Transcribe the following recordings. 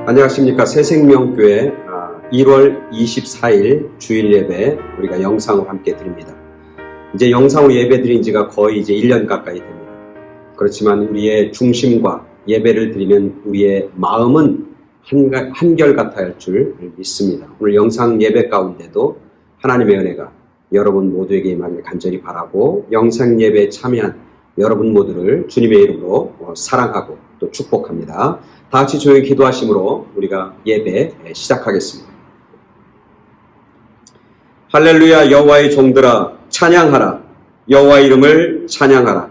안녕하십니까. 새생명교회 1월 24일 주일 예배 우리가 영상으로 함께 드립니다. 이제 영상으로 예배 드린 지가 거의 이제 1년 가까이 됩니다. 그렇지만 우리의 중심과 예배를 드리는 우리의 마음은 한결같아야 할 줄 믿습니다. 오늘 영상 예배 가운데도 하나님의 은혜가 여러분 모두에게 임하길 간절히 바라고, 영상 예배에 참여한 여러분 모두를 주님의 이름으로 사랑하고 또 축복합니다. 다 같이 조용히 기도하심으로 우리가 예배 시작하겠습니다. 할렐루야. 여호와의 종들아 찬양하라. 여호와의 이름을 찬양하라.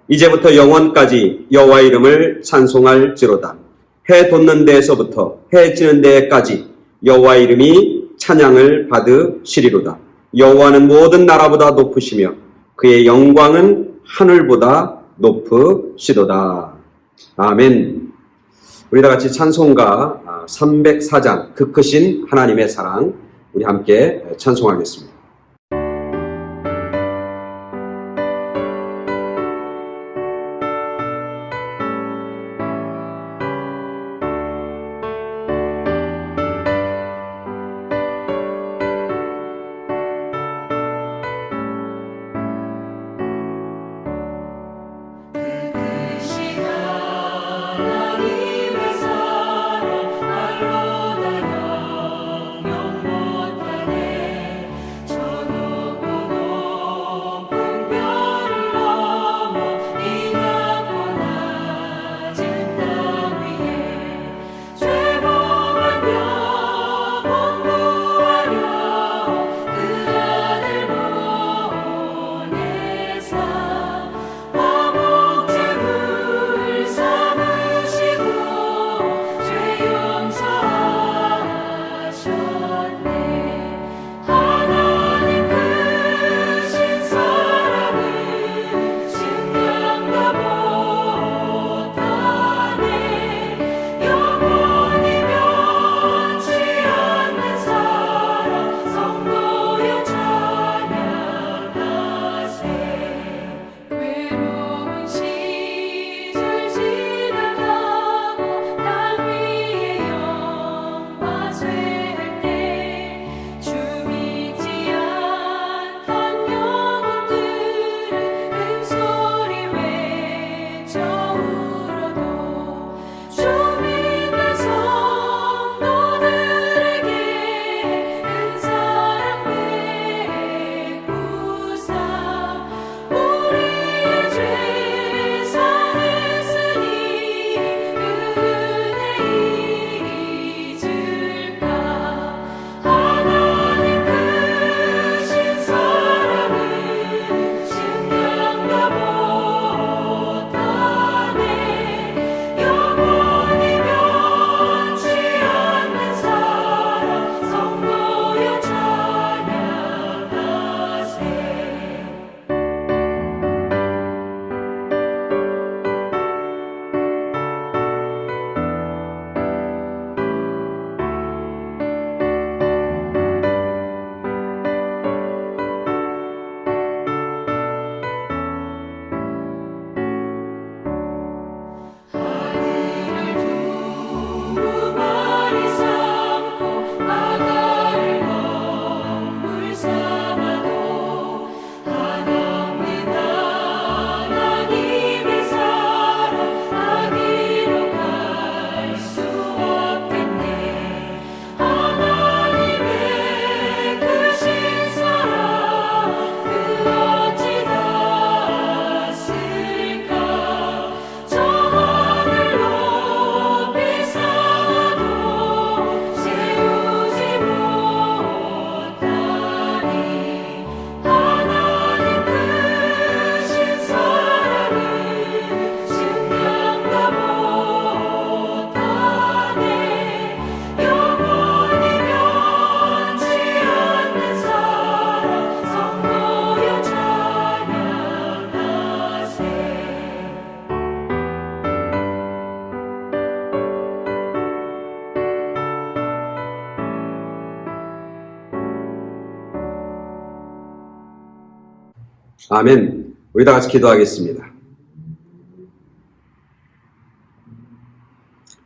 이제부터 영원까지 여호와의 이름을 찬송할지로다. 해 돋는 데에서부터 해 지는 데까지 여호와의 이름이 찬양을 받으시리로다. 여호와는 모든 나라보다 높으시며 그의 영광은 하늘보다 높으시도다. 아멘. 우리 다 같이 찬송가 304장 그 크신 하나님의 사랑 우리 함께 찬송하겠습니다. 아멘. 우리 다 같이 기도하겠습니다.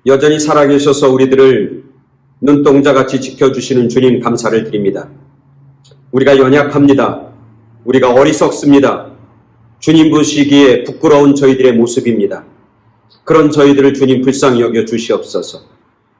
여전히 살아계셔서 우리들을 눈동자같이 지켜주시는 주님 감사를 드립니다. 우리가 연약합니다. 우리가 어리석습니다. 주님 보시기에 부끄러운 저희들의 모습입니다. 그런 저희들을 주님 불쌍히 여겨 주시옵소서.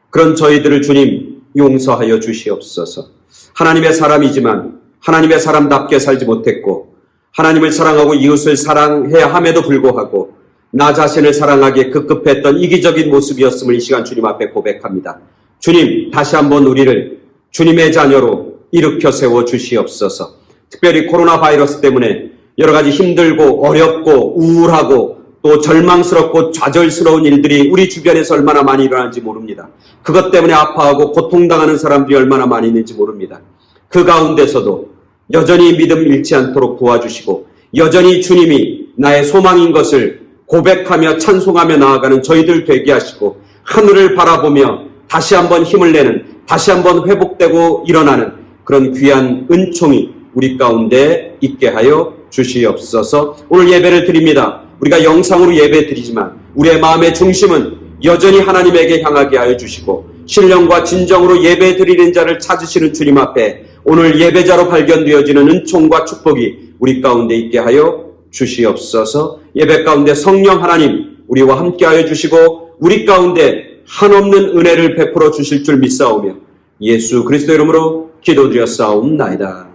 그런 저희들을 주님 용서하여 주시옵소서. 하나님의 사람이지만 하나님의 사람답게 살지 못했고 하나님을 사랑하고 이웃을 사랑해야 함에도 불구하고 나 자신을 사랑하기에 급급했던 이기적인 모습이었음을 이 시간 주님 앞에 고백합니다. 주님, 다시 한번 우리를 주님의 자녀로 일으켜 세워 주시옵소서. 특별히 코로나 바이러스 때문에 여러 가지 힘들고 어렵고 우울하고 또 절망스럽고 좌절스러운 일들이 우리 주변에서 얼마나 많이 일어나는지 모릅니다. 그것 때문에 아파하고 고통당하는 사람들이 얼마나 많이 있는지 모릅니다. 그 가운데서도 여전히 믿음 잃지 않도록 도와주시고 여전히 주님이 나의 소망인 것을 고백하며 찬송하며 나아가는 저희들 되게 하시고 하늘을 바라보며 다시 한번 힘을 내는, 다시 한번 회복되고 일어나는 그런 귀한 은총이 우리 가운데 있게 하여 주시옵소서. 오늘 예배를 드립니다. 우리가 영상으로 예배 드리지만 우리의 마음의 중심은 여전히 하나님에게 향하게 하여 주시고 신령과 진정으로 예배 드리는 자를 찾으시는 주님 앞에 오늘 예배자로 발견되어지는 은총과 축복이 우리 가운데 있게 하여 주시옵소서. 예배 가운데 성령 하나님 우리와 함께 하여 주시고 우리 가운데 한없는 은혜를 베풀어 주실 줄 믿사오며 예수 그리스도 이름으로 기도드렸사옵나이다.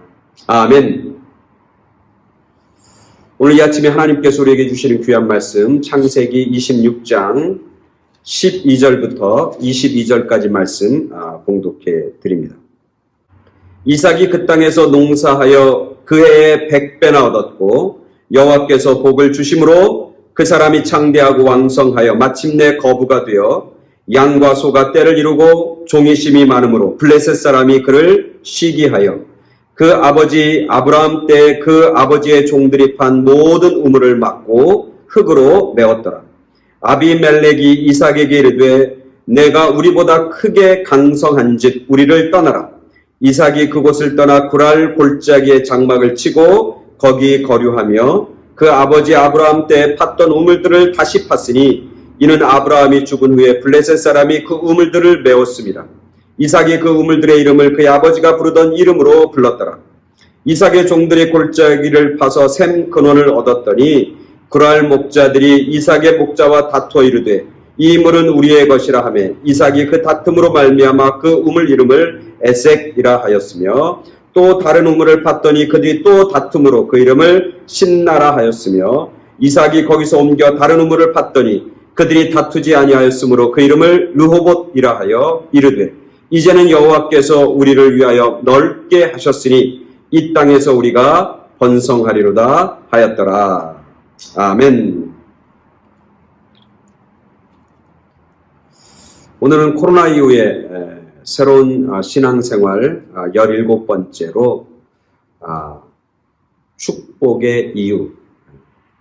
아멘. 오늘 이 아침에 하나님께서 우리에게 주시는 귀한 말씀 창세기 26장 12절부터 22절까지 말씀 봉독해 드립니다. 이삭이 그 땅에서 농사하여 그 해에 100배나 얻었고 여호와께서 복을 주심으로 그 사람이 창대하고 왕성하여 마침내 거부가 되어 양과 소가 떼를 이루고 종이심이 많으므로 블레셋 사람이 그를 시기하여 그 아버지 아브라함 때 그 아버지의 종들이 판 모든 우물을 막고 흙으로 메웠더라. 아비멜렉이 이삭에게 이르되 내가 우리보다 크게 강성한즉 우리를 떠나라. 이삭이 그곳을 떠나 구랄 골짜기에 장막을 치고 거기 거류하며 그 아버지 아브라함 때 팠던 우물들을 다시 팠으니 이는 아브라함이 죽은 후에 블레셋 사람이 그 우물들을 메웠습니다. 이삭이 그 우물들의 이름을 그의 아버지가 부르던 이름으로 불렀더라. 이삭의 종들이 골짜기를 파서 샘 근원을 얻었더니 구랄 목자들이 이삭의 목자와 다투어 이르되 이 물은 우리의 것이라 하며 이삭이 그 다툼으로 말미암아 그 우물 이름을 에색이라 하였으며 또 다른 우물을 팠더니 그들이 또 다툼으로 그 이름을 신나라 하였으며 이삭이 거기서 옮겨 다른 우물을 팠더니 그들이 다투지 아니하였으므로 그 이름을 르호봇이라 하여 이르되 이제는 여호와께서 우리를 위하여 넓게 하셨으니 이 땅에서 우리가 번성하리로다 하였더라. 아멘. 오늘은 코로나 이후에 새로운 신앙생활 17번째로 축복의 이유,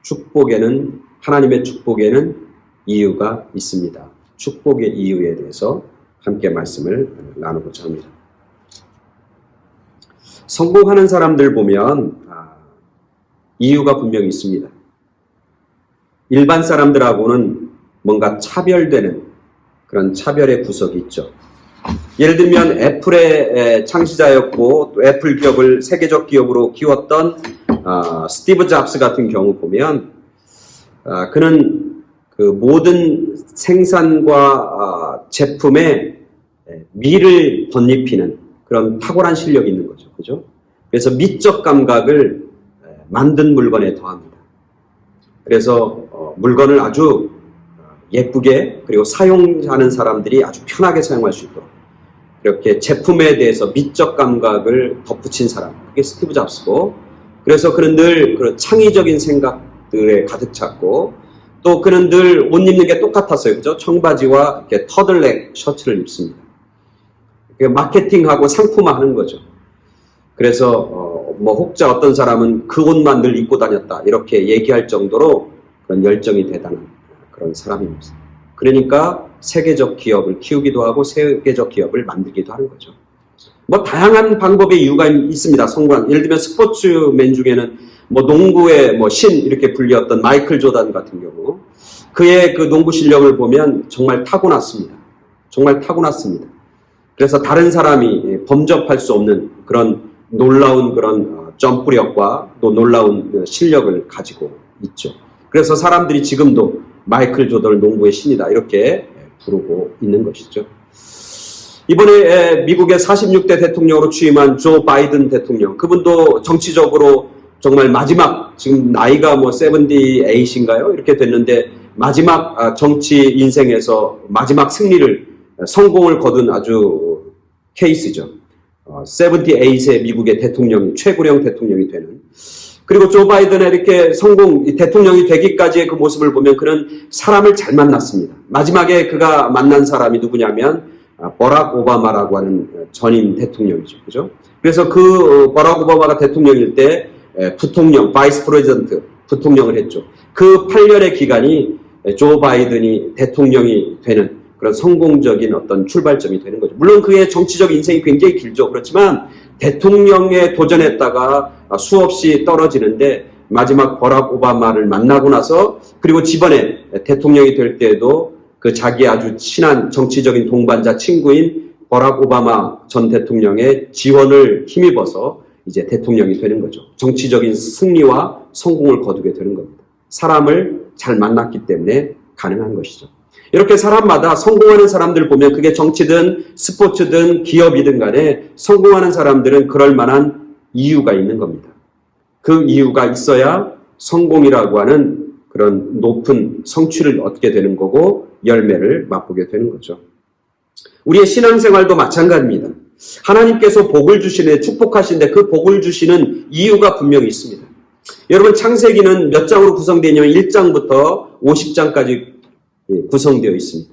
축복에는 하나님의 축복에는 이유가 있습니다. 축복의 이유에 대해서 함께 말씀을 나누고자 합니다. 성공하는 사람들 보면 이유가 분명히 있습니다. 일반 사람들하고는 뭔가 차별되는 그런 차별의 구석이 있죠. 예를 들면 애플의 창시자였고 또 애플 기업을 세계적 기업으로 키웠던 스티브 잡스 같은 경우 보면 그는 그 모든 생산과 제품에 미를 덧입히는 그런 탁월한 실력이 있는 거죠. 그죠? 그래서 미적 감각을 만든 물건에 더합니다. 그래서 물건을 아주 예쁘게 그리고 사용하는 사람들이 아주 편하게 사용할 수 있도록 이렇게 제품에 대해서 미적 감각을 덧붙인 사람, 그게 스티브 잡스고, 그래서 그는 늘 그런 창의적인 생각들에 가득 찼고, 또 그는 늘 옷 입는 게 똑같았어요. 그죠? 청바지와 이렇게 터들넥 셔츠를 입습니다. 마케팅하고 상품화하는 거죠. 그래서 혹자 어떤 사람은 그 옷만 늘 입고 다녔다 이렇게 얘기할 정도로 그런 열정이 대단한 그런 사람입니다. 그러니까 세계적 기업을 키우기도 하고 세계적 기업을 만들기도 하는 거죠. 뭐 다양한 방법의 이유가 있습니다. 성공한 예를 들면 스포츠맨 중에는 뭐 농구의 신 이렇게 불렸던 마이클 조단 같은 경우 그의 그 농구 실력을 보면 정말 타고났습니다. 정말 타고났습니다. 그래서 다른 사람이 범접할 수 없는 그런 놀라운 그런 점프력과 또 놀라운 실력을 가지고 있죠. 그래서 사람들이 지금도 마이클 조던 농구의 신이다 이렇게 부르고 있는 것이죠. 이번에 미국의 46대 대통령으로 취임한 조 바이든 대통령, 그분도 정치적으로 정말 마지막, 지금 나이가 뭐 78인가요? 이렇게 됐는데 마지막 정치 인생에서 마지막 승리를, 성공을 거둔 아주 케이스죠. 78세 미국의 대통령, 최고령 대통령이 되는. 그리고 조 바이든의 이렇게 대통령이 되기까지의 그 모습을 보면 그는 사람을 잘 만났습니다. 마지막에 그가 만난 사람이 누구냐면 버락 오바마라고 하는 전임 대통령이죠. 그죠? 그래서 그 버락 오바마가 대통령일 때 부통령, 바이스 프레지던트, 부통령을 했죠. 그 8년의 기간이 조 바이든이 대통령이 되는 그런 성공적인 어떤 출발점이 되는 거죠. 물론 그의 정치적 인생이 굉장히 길죠. 그렇지만 대통령에 도전했다가 수없이 떨어지는데 마지막 버락 오바마를 만나고 나서, 그리고 지번에 대통령이 될 때에도 그 자기 아주 친한 정치적인 동반자 친구인 버락 오바마 전 대통령의 지원을 힘입어서 이제 대통령이 되는 거죠. 정치적인 승리와 성공을 거두게 되는 겁니다. 사람을 잘 만났기 때문에 가능한 것이죠. 이렇게 사람마다 성공하는 사람들 보면 그게 정치든 스포츠든 기업이든 간에 성공하는 사람들은 그럴 만한 이유가 있는 겁니다. 그 이유가 있어야 성공이라고 하는 그런 높은 성취를 얻게 되는 거고 열매를 맛보게 되는 거죠. 우리의 신앙생활도 마찬가지입니다. 하나님께서 복을 주시네, 축복하시는데 그 복을 주시는 이유가 분명히 있습니다. 여러분, 창세기는 몇 장으로 구성되어 있냐면 1장부터 50장까지 구성되어 있습니다.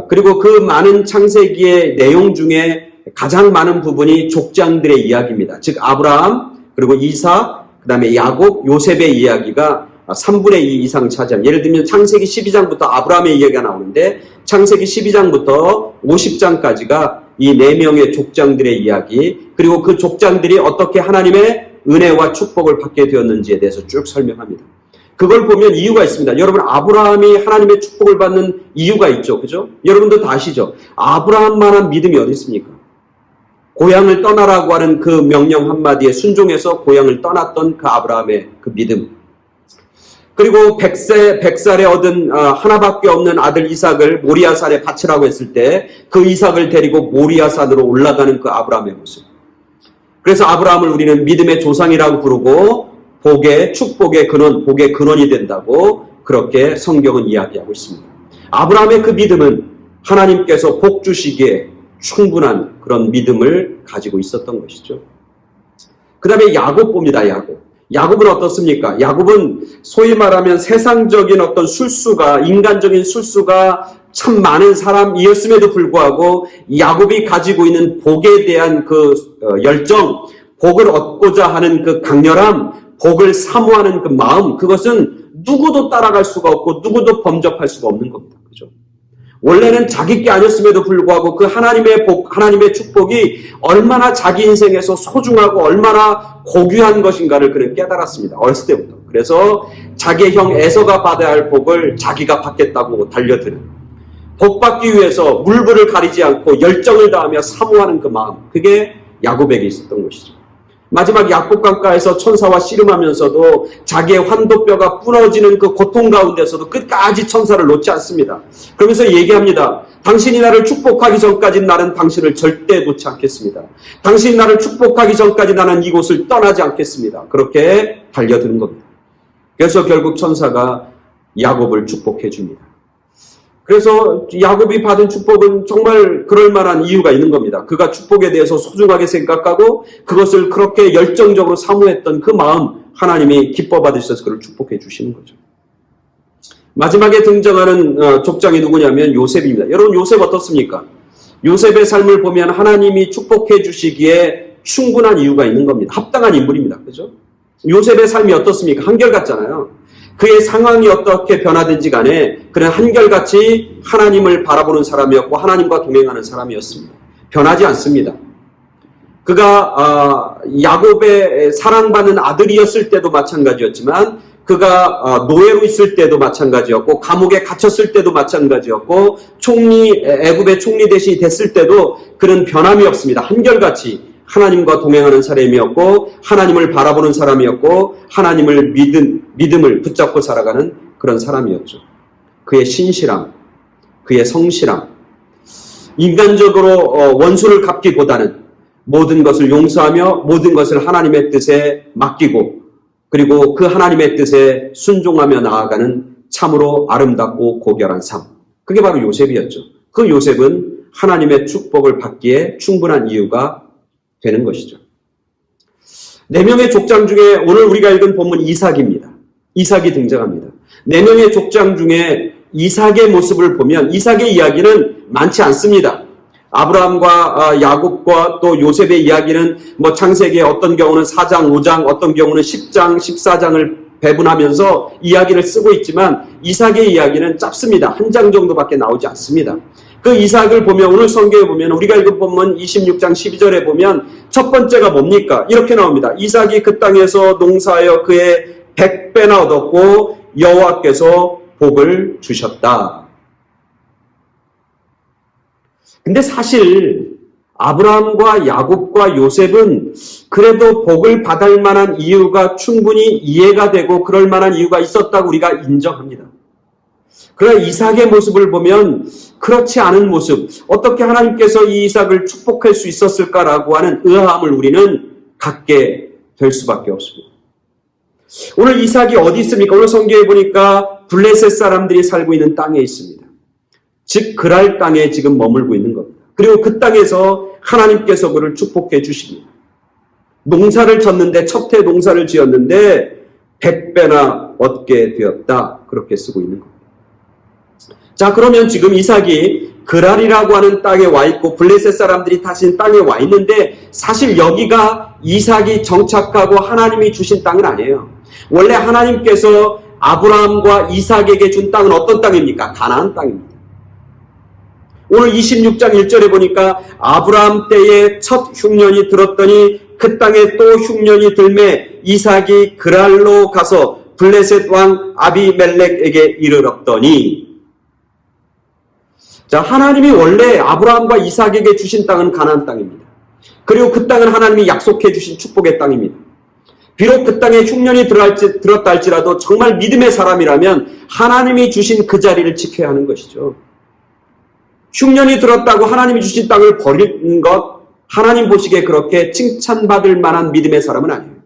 그리고 그 많은 창세기의 내용 중에 가장 많은 부분이 족장들의 이야기입니다. 즉 아브라함, 그리고 이삭, 그 다음에 야곱, 요셉의 이야기가 3분의 2 이상 차지합니다. 예를 들면 창세기 12장부터 아브라함의 이야기가 나오는데 창세기 12장부터 50장까지가 이 4명의 족장들의 이야기, 그리고 그 족장들이 어떻게 하나님의 은혜와 축복을 받게 되었는지에 대해서 쭉 설명합니다. 그걸 보면 이유가 있습니다. 여러분, 아브라함이 하나님의 축복을 받는 이유가 있죠. 그죠? 여러분도 다 아시죠? 아브라함만한 믿음이 어디 있습니까? 고향을 떠나라고 하는 그 명령 한마디에 순종해서 고향을 떠났던 그 아브라함의 그 믿음. 그리고 100살에 얻은 하나밖에 없는 아들 이삭을 모리아산에 바치라고 했을 때 그 이삭을 데리고 모리아산으로 올라가는 그 아브라함의 모습. 그래서 아브라함을 우리는 믿음의 조상이라고 부르고 복의, 축복의 근원, 복의 근원이 된다고 그렇게 성경은 이야기하고 있습니다. 아브라함의 그 믿음은 하나님께서 복 주시기에 충분한 그런 믿음을 가지고 있었던 것이죠. 그 다음에 야곱 봅니다. 야곱은 어떻습니까? 야곱은 소위 말하면 세상적인 어떤 술수가, 인간적인 술수가 참 많은 사람이었음에도 불구하고 야곱이 가지고 있는 복에 대한 그 열정, 복을 얻고자 하는 그 강렬함, 복을 사모하는 그 마음, 그것은 누구도 따라갈 수가 없고 누구도 범접할 수가 없는 겁니다. 그죠? 원래는 자기 게 아니었음에도 불구하고 그 하나님의 복, 하나님의 축복이 얼마나 자기 인생에서 소중하고 얼마나 고귀한 것인가를 그는 깨달았습니다. 어렸을 때부터. 그래서 자기의 형 에서가 받아야 할 복을 자기가 받겠다고 달려드는, 복 받기 위해서 물불을 가리지 않고 열정을 다하며 사모하는 그 마음, 그게 야곱에게 있었던 것이죠. 마지막 야복강가에서 천사와 씨름하면서도 자기의 환도뼈가 부러지는 그 고통 가운데서도 끝까지 천사를 놓지 않습니다. 그러면서 얘기합니다. 당신이 나를 축복하기 전까지 나는 당신을 절대 놓지 않겠습니다. 당신이 나를 축복하기 전까지 나는 이곳을 떠나지 않겠습니다. 그렇게 달려드는 겁니다. 그래서 결국 천사가 야곱을 축복해 줍니다. 그래서 야곱이 받은 축복은 정말 그럴 만한 이유가 있는 겁니다. 그가 축복에 대해서 소중하게 생각하고 그것을 그렇게 열정적으로 사모했던 그 마음, 하나님이 기뻐 받으셔서 그를 축복해 주시는 거죠. 마지막에 등장하는 족장이 누구냐면 요셉입니다. 여러분, 요셉 어떻습니까? 요셉의 삶을 보면 하나님이 축복해 주시기에 충분한 이유가 있는 겁니다. 합당한 인물입니다. 그죠? 요셉의 삶이 어떻습니까? 한결같잖아요. 그의 상황이 어떻게 변화된지 간에 그는 한결같이 하나님을 바라보는 사람이었고 하나님과 동행하는 사람이었습니다. 변하지 않습니다. 그가 야곱의 사랑받는 아들이었을 때도 마찬가지였지만 그가 노예로 있을 때도 마찬가지였고 감옥에 갇혔을 때도 마찬가지였고 애굽의 총리 대신이 됐을 때도 그는 변함이 없습니다. 한결같이 하나님과 동행하는 사람이었고 하나님을 바라보는 사람이었고 하나님을 믿음을 붙잡고 살아가는 그런 사람이었죠. 그의 신실함, 그의 성실함, 인간적으로 원수를 갚기보다는 모든 것을 용서하며 모든 것을 하나님의 뜻에 맡기고 그리고 그 하나님의 뜻에 순종하며 나아가는 참으로 아름답고 고결한 삶. 그게 바로 요셉이었죠. 그 요셉은 하나님의 축복을 받기에 충분한 이유가 되는 것이죠. 4명의 족장 중에 오늘 우리가 읽은 본문 이삭입니다. 이삭이 등장합니다. 4명의 족장 중에 이삭의 모습을 보면 이삭의 이야기는 많지 않습니다. 아브라함과 야곱과 또 요셉의 이야기는 창세기에 어떤 경우는 4장, 5장, 어떤 경우는 10장, 14장을 배분하면서 이야기를 쓰고 있지만 이삭의 이야기는 짧습니다. 한 장 정도밖에 나오지 않습니다. 그 이삭을 보면 오늘 성경에 보면 우리가 읽은 본문 26장 12절에 보면 첫 번째가 뭡니까? 이렇게 나옵니다. 이삭이 그 땅에서 농사하여 그의 100배나 얻었고 여호와께서 복을 주셨다. 근데 사실 아브라함과 야곱과 요셉은 그래도 복을 받을 만한 이유가 충분히 이해가 되고 그럴 만한 이유가 있었다고 우리가 인정합니다. 그러나 이삭의 모습을 보면 그렇지 않은 모습, 어떻게 하나님께서 이 이삭을 축복할 수 있었을까라고 하는 의아함을 우리는 갖게 될 수밖에 없습니다. 오늘 이삭이 어디 있습니까? 오늘 성경에 보니까 블레셋 사람들이 살고 있는 땅에 있습니다. 즉 그랄 땅에 지금 머물고 있는 겁니다. 그리고 그 땅에서 하나님께서 그를 축복해 주십니다. 농사를 졌는데 첫 해 농사를 지었는데 100배나 얻게 되었다. 그렇게 쓰고 있는 겁니다. 자, 그러면 지금 이삭이 그랄이라고 하는 땅에 와 있고 블레셋 사람들이 다신 땅에 와 있는데 사실 여기가 이삭이 정착하고 하나님이 주신 땅은 아니에요. 원래 하나님께서 아브라함과 이삭에게 준 땅은 어떤 땅입니까? 가나안 땅입니다. 오늘 26장 1절에 보니까 아브라함 때에 첫 흉년이 들었더니 그 땅에 또 흉년이 들매 이삭이 그랄로 가서 블레셋 왕 아비멜렉에게 이르렀더니 자, 하나님이 원래 아브라함과 이삭에게 주신 땅은 가나안 땅입니다. 그리고 그 땅은 하나님이 약속해 주신 축복의 땅입니다. 비록 그 땅에 흉년이 들었다 할지라도 정말 믿음의 사람이라면 하나님이 주신 그 자리를 지켜야 하는 것이죠. 흉년이 들었다고 하나님이 주신 땅을 버리는 것, 하나님 보시기에 그렇게 칭찬받을 만한 믿음의 사람은 아니에요.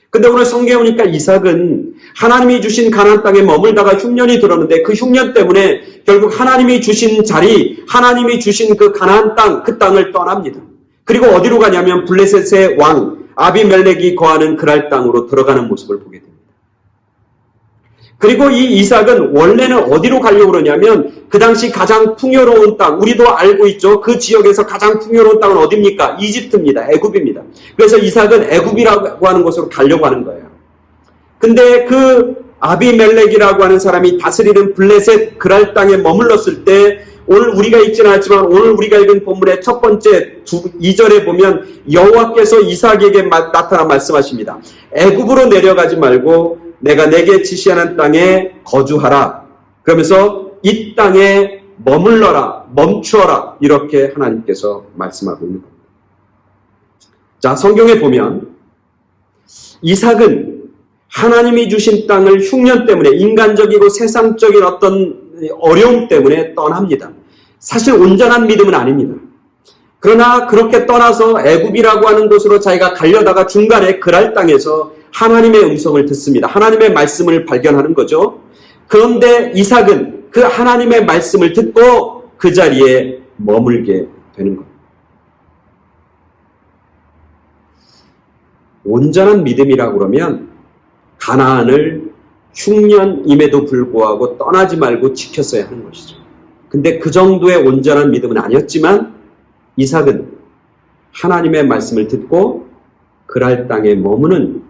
근데 오늘 성경에 오니까 이삭은 하나님이 주신 가나안 땅에 머물다가 흉년이 들었는데 그 흉년 때문에 결국 하나님이 주신 자리, 하나님이 주신 그 가나안 땅, 그 땅을 떠납니다. 그리고 어디로 가냐면 블레셋의 왕 아비멜렉이 거하는 그랄 땅으로 들어가는 모습을 보게 됩니다. 그리고 이 이삭은 원래는 어디로 가려고 그러냐면 그 당시 가장 풍요로운 땅, 우리도 알고 있죠. 그 지역에서 가장 풍요로운 땅은 어디입니까? 이집트입니다. 애굽입니다. 그래서 이삭은 애굽이라고 하는 곳으로 가려고 하는 거예요. 근데 그 아비멜렉이라고 하는 사람이 다스리는 블레셋 그랄 땅에 머물렀을 때 오늘 우리가 읽지는 않았지만 오늘 우리가 읽은 본문의 첫 번째 2절에 보면 여호와께서 이삭에게 나타나 말씀하십니다. 애굽으로 내려가지 말고 내가 내게 지시하는 땅에 거주하라. 그러면서 이 땅에 머물러라, 멈추어라. 이렇게 하나님께서 말씀하고 있는 겁니다. 자, 성경에 보면 이삭은 하나님이 주신 땅을 흉년 때문에 인간적이고 세상적인 어떤 어려움 때문에 떠납니다. 사실 온전한 믿음은 아닙니다. 그러나 그렇게 떠나서 애굽이라고 하는 곳으로 자기가 가려다가 중간에 그랄 땅에서 하나님의 음성을 듣습니다. 하나님의 말씀을 발견하는 거죠. 그런데 이삭은 그 하나님의 말씀을 듣고 그 자리에 머물게 되는 겁니다. 온전한 믿음이라고 그러면 가나안을 흉년임에도 불구하고 떠나지 말고 지켰어야 하는 것이죠. 근데 그 정도의 온전한 믿음은 아니었지만 이삭은 하나님의 말씀을 듣고 그랄 땅에 머무는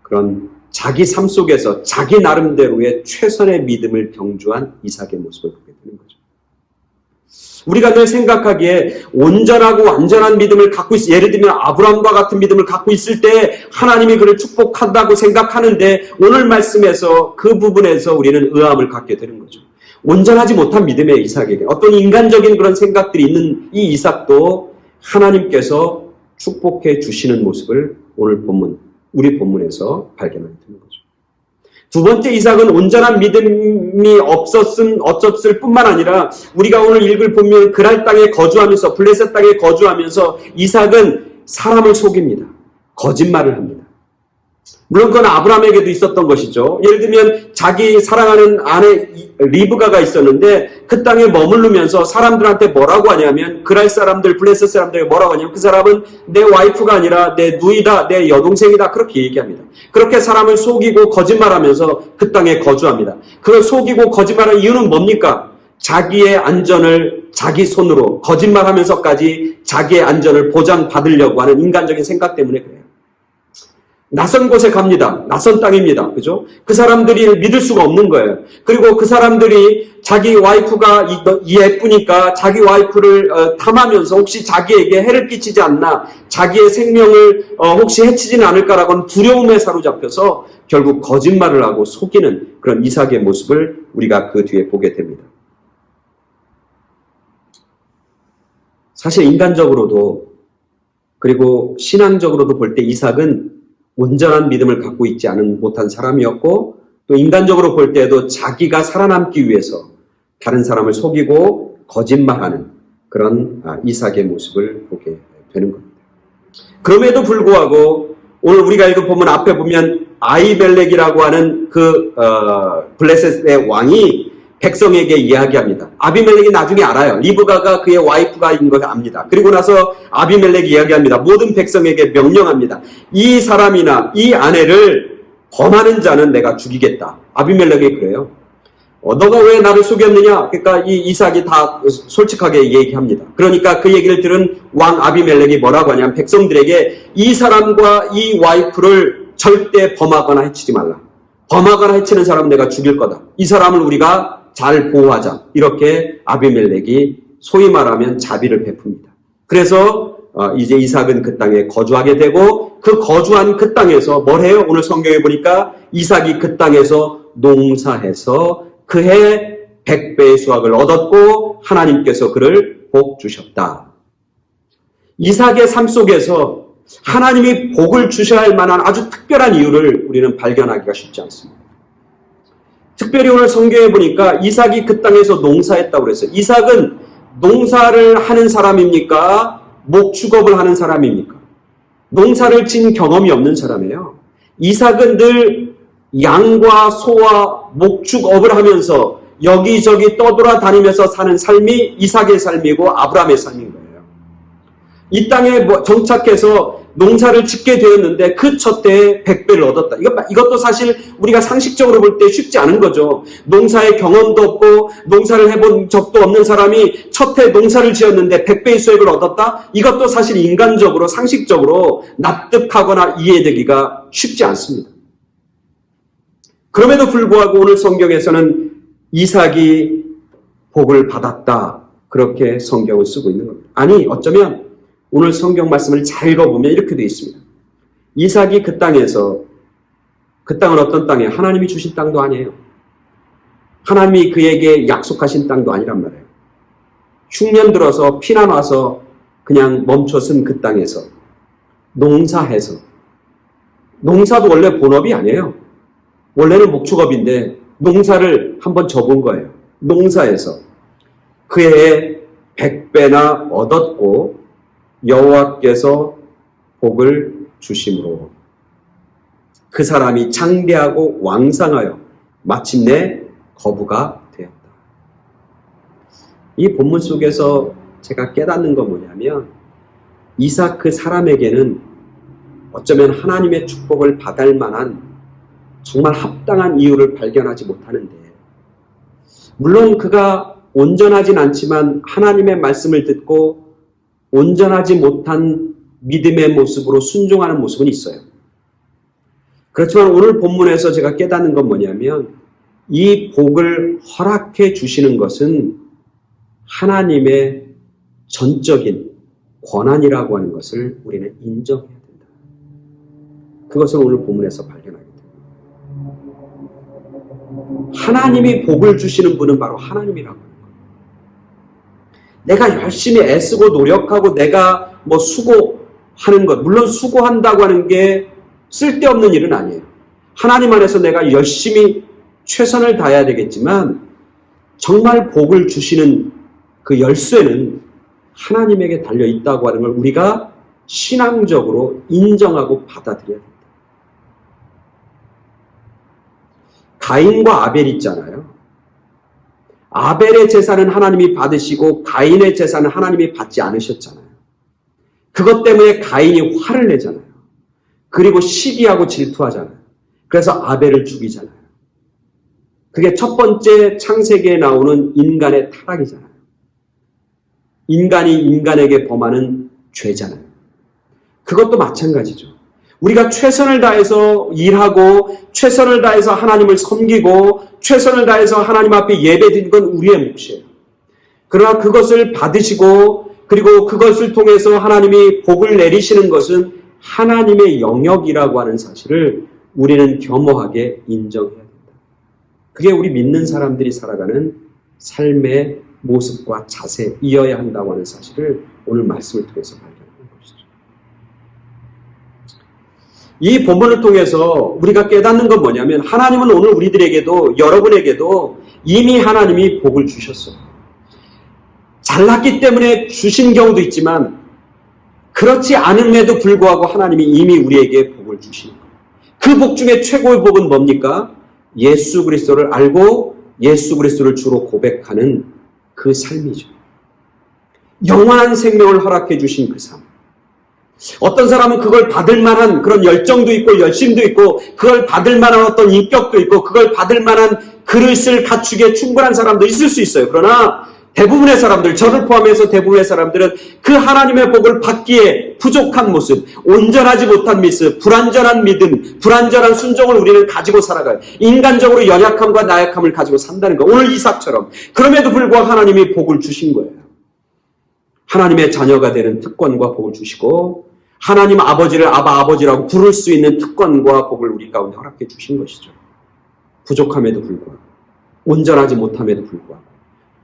그런 자기 삶 속에서 자기 나름대로의 최선의 믿음을 경주한 이삭의 모습을 보게 되는 거죠. 우리가 늘 생각하기에 온전하고 완전한 믿음을 갖고 예를 들면 아브라함과 같은 믿음을 갖고 있을 때 하나님이 그를 축복한다고 생각하는데 오늘 말씀에서 그 부분에서 우리는 의아함을 갖게 되는 거죠. 온전하지 못한 믿음의 이삭에게 어떤 인간적인 그런 생각들이 있는 이 이삭도 하나님께서 축복해 주시는 모습을 오늘 우리 본문에서 발견하게 되는 거죠. 두 번째 이삭은 온전한 믿음이 없었을 뿐만 아니라 우리가 오늘 읽을 보면 그랄 땅에 거주하면서 블레셋 땅에 거주하면서 이삭은 사람을 속입니다. 거짓말을 합니다. 물론 그건 아브라함에게도 있었던 것이죠. 예를 들면 자기 사랑하는 아내 리브가가 있었는데 그 땅에 머무르면서 사람들한테 뭐라고 하냐면 그랄 사람들, 블레셋 사람들에게 뭐라고 하냐면 그 사람은 내 와이프가 아니라 내 누이다, 내 여동생이다 그렇게 얘기합니다. 그렇게 사람을 속이고 거짓말하면서 그 땅에 거주합니다. 그걸 속이고 거짓말하는 이유는 뭡니까? 자기의 안전을 자기 손으로 거짓말하면서까지 자기의 안전을 보장받으려고 하는 인간적인 생각 때문에 그래요. 낯선 곳에 갑니다. 낯선 땅입니다. 그죠? 그 사람들이 믿을 수가 없는 거예요. 그리고 그 사람들이 자기 와이프가 예쁘니까 자기 와이프를 탐하면서 혹시 자기에게 해를 끼치지 않나, 자기의 생명을 혹시 해치지는 않을까라고 하는 두려움에 사로잡혀서 결국 거짓말을 하고 속이는 그런 이삭의 모습을 우리가 그 뒤에 보게 됩니다. 사실 인간적으로도 그리고 신앙적으로도 볼 때 이삭은 온전한 믿음을 갖고 있지 못한 사람이었고 또 인간적으로 볼 때에도 자기가 살아남기 위해서 다른 사람을 속이고 거짓말하는 그런 이삭의 모습을 보게 되는 겁니다. 그럼에도 불구하고 오늘 우리가 읽은 본문 앞에 보면 아비멜렉이라고 하는 그 블레셋의 왕이 백성에게 이야기합니다. 아비멜렉이 나중에 알아요. 리브가가 그의 와이프가인 걸 압니다. 그리고 나서 아비멜렉이 이야기합니다. 모든 백성에게 명령합니다. 이 사람이나 이 아내를 범하는 자는 내가 죽이겠다. 아비멜렉이 그래요. 너가 왜 나를 속였느냐? 그러니까 이 이삭이 다 솔직하게 얘기합니다. 그러니까 그 얘기를 들은 왕 아비멜렉이 뭐라고 하냐면 백성들에게 이 사람과 이 와이프를 절대 범하거나 해치지 말라. 범하거나 해치는 사람은 내가 죽일 거다. 이 사람을 우리가 잘 보호하자. 이렇게 아비멜렉이 소위 말하면 자비를 베풉니다. 그래서 이제 이삭은 그 땅에 거주하게 되고 그 거주한 그 땅에서 뭘 해요? 오늘 성경에 보니까 이삭이 그 땅에서 농사해서 그해 100배의 수확을 얻었고 하나님께서 그를 복 주셨다. 이삭의 삶 속에서 하나님이 복을 주셔야 할 만한 아주 특별한 이유를 우리는 발견하기가 쉽지 않습니다. 특별히 오늘 성경에 보니까 이삭이 그 땅에서 농사했다고 그랬어요. 이삭은 농사를 하는 사람입니까? 목축업을 하는 사람입니까? 농사를 진 경험이 없는 사람이에요. 이삭은 늘 양과 소와 목축업을 하면서 여기저기 떠돌아다니면서 사는 삶이 이삭의 삶이고 아브라함의 삶인 거예요. 이 땅에 정착해서 농사를 짓게 되었는데 그 첫 해에 100배를 얻었다. 이것도 사실 우리가 상식적으로 볼 때 쉽지 않은 거죠. 농사의 경험도 없고 농사를 해본 적도 없는 사람이 첫 해 농사를 지었는데 100배의 수익을 얻었다? 이것도 사실 인간적으로 상식적으로 납득하거나 이해되기가 쉽지 않습니다. 그럼에도 불구하고 오늘 성경에서는 이삭이 복을 받았다. 그렇게 성경을 쓰고 있는 겁니다. 아니 어쩌면 오늘 성경 말씀을 잘 읽어보면 이렇게 되어 있습니다. 이삭이 그 땅에서 그 땅은 어떤 땅이에요? 하나님이 주신 땅도 아니에요. 하나님이 그에게 약속하신 땅도 아니란 말이에요. 흉년 들어서 피난 와서 그냥 멈춰 쓴 그 땅에서 농사해서 농사도 원래 본업이 아니에요. 원래는 목축업인데 농사를 한번 접은 거예요. 농사에서 그 해에 100배나 얻었고 여호와께서 복을 주심으로 그 사람이 창대하고 왕성하여 마침내 거부가 되었다. 이 본문 속에서 제가 깨닫는 건 뭐냐면 이삭 그 사람에게는 어쩌면 하나님의 축복을 받을 만한 정말 합당한 이유를 발견하지 못하는데 물론 그가 온전하진 않지만 하나님의 말씀을 듣고 온전하지 못한 믿음의 모습으로 순종하는 모습은 있어요. 그렇지만 오늘 본문에서 제가 깨닫는 건 뭐냐면 이 복을 허락해 주시는 것은 하나님의 전적인 권한이라고 하는 것을 우리는 인정해야 된다. 그것을 오늘 본문에서 발견하게 됩니다. 하나님이 복을 주시는 분은 바로 하나님이라고 하는 거예요. 내가 열심히 애쓰고 노력하고 내가 뭐 수고하는 것, 물론 수고한다고 하는 게 쓸데없는 일은 아니에요. 하나님 안에서 내가 열심히 최선을 다해야 되겠지만 정말 복을 주시는 그 열쇠는 하나님에게 달려 있다고 하는 걸 우리가 신앙적으로 인정하고 받아들여야 됩니다. 가인과 아벨 있잖아요. 아벨의 제사는 하나님이 받으시고 가인의 제사는 하나님이 받지 않으셨잖아요. 그것 때문에 가인이 화를 내잖아요. 그리고 시기하고 질투하잖아요. 그래서 아벨을 죽이잖아요. 그게 첫 번째 창세기에 나오는 인간의 타락이잖아요. 인간이 인간에게 범하는 죄잖아요. 그것도 마찬가지죠. 우리가 최선을 다해서 일하고 최선을 다해서 하나님을 섬기고 최선을 다해서 하나님 앞에 예배드리는 건 우리의 몫이에요. 그러나 그것을 받으시고 그리고 그것을 통해서 하나님이 복을 내리시는 것은 하나님의 영역이라고 하는 사실을 우리는 겸허하게 인정해야 된다. 그게 우리 믿는 사람들이 살아가는 삶의 모습과 자세이어야 한다고 하는 사실을 오늘 말씀을 통해서 발견하는 것이죠. 이 본문을 통해서 우리가 깨닫는 건 뭐냐면 하나님은 오늘 우리들에게도 여러분에게도 이미 하나님이 복을 주셨어요. 잘났기 때문에 주신 경우도 있지만 그렇지 않음에도 불구하고 하나님이 이미 우리에게 복을 주시는 거예요. 그 복 중에 최고의 복은 뭡니까? 예수 그리스도를 알고 예수 그리스도를 주로 고백하는 그 삶이죠. 영원한 생명을 허락해 주신 그 삶. 어떤 사람은 그걸 받을 만한 그런 열정도 있고 열심도 있고 그걸 받을 만한 어떤 인격도 있고 그걸 받을 만한 그릇을 갖추기에 충분한 사람도 있을 수 있어요. 그러나 대부분의 사람들, 저를 포함해서 대부분의 사람들은 그 하나님의 복을 받기에 부족한 모습, 온전하지 못한 모습, 불완전한 믿음, 불완전한 순종을 우리는 가지고 살아가요. 인간적으로 연약함과 나약함을 가지고 산다는 거. 오늘 이삭처럼. 그럼에도 불구하고 하나님이 복을 주신 거예요. 하나님의 자녀가 되는 특권과 복을 주시고 하나님 아버지를 아버지라고 부를 수 있는 특권과 복을 우리 가운데 허락해 주신 것이죠. 부족함에도 불구하고 온전하지 못함에도 불구하고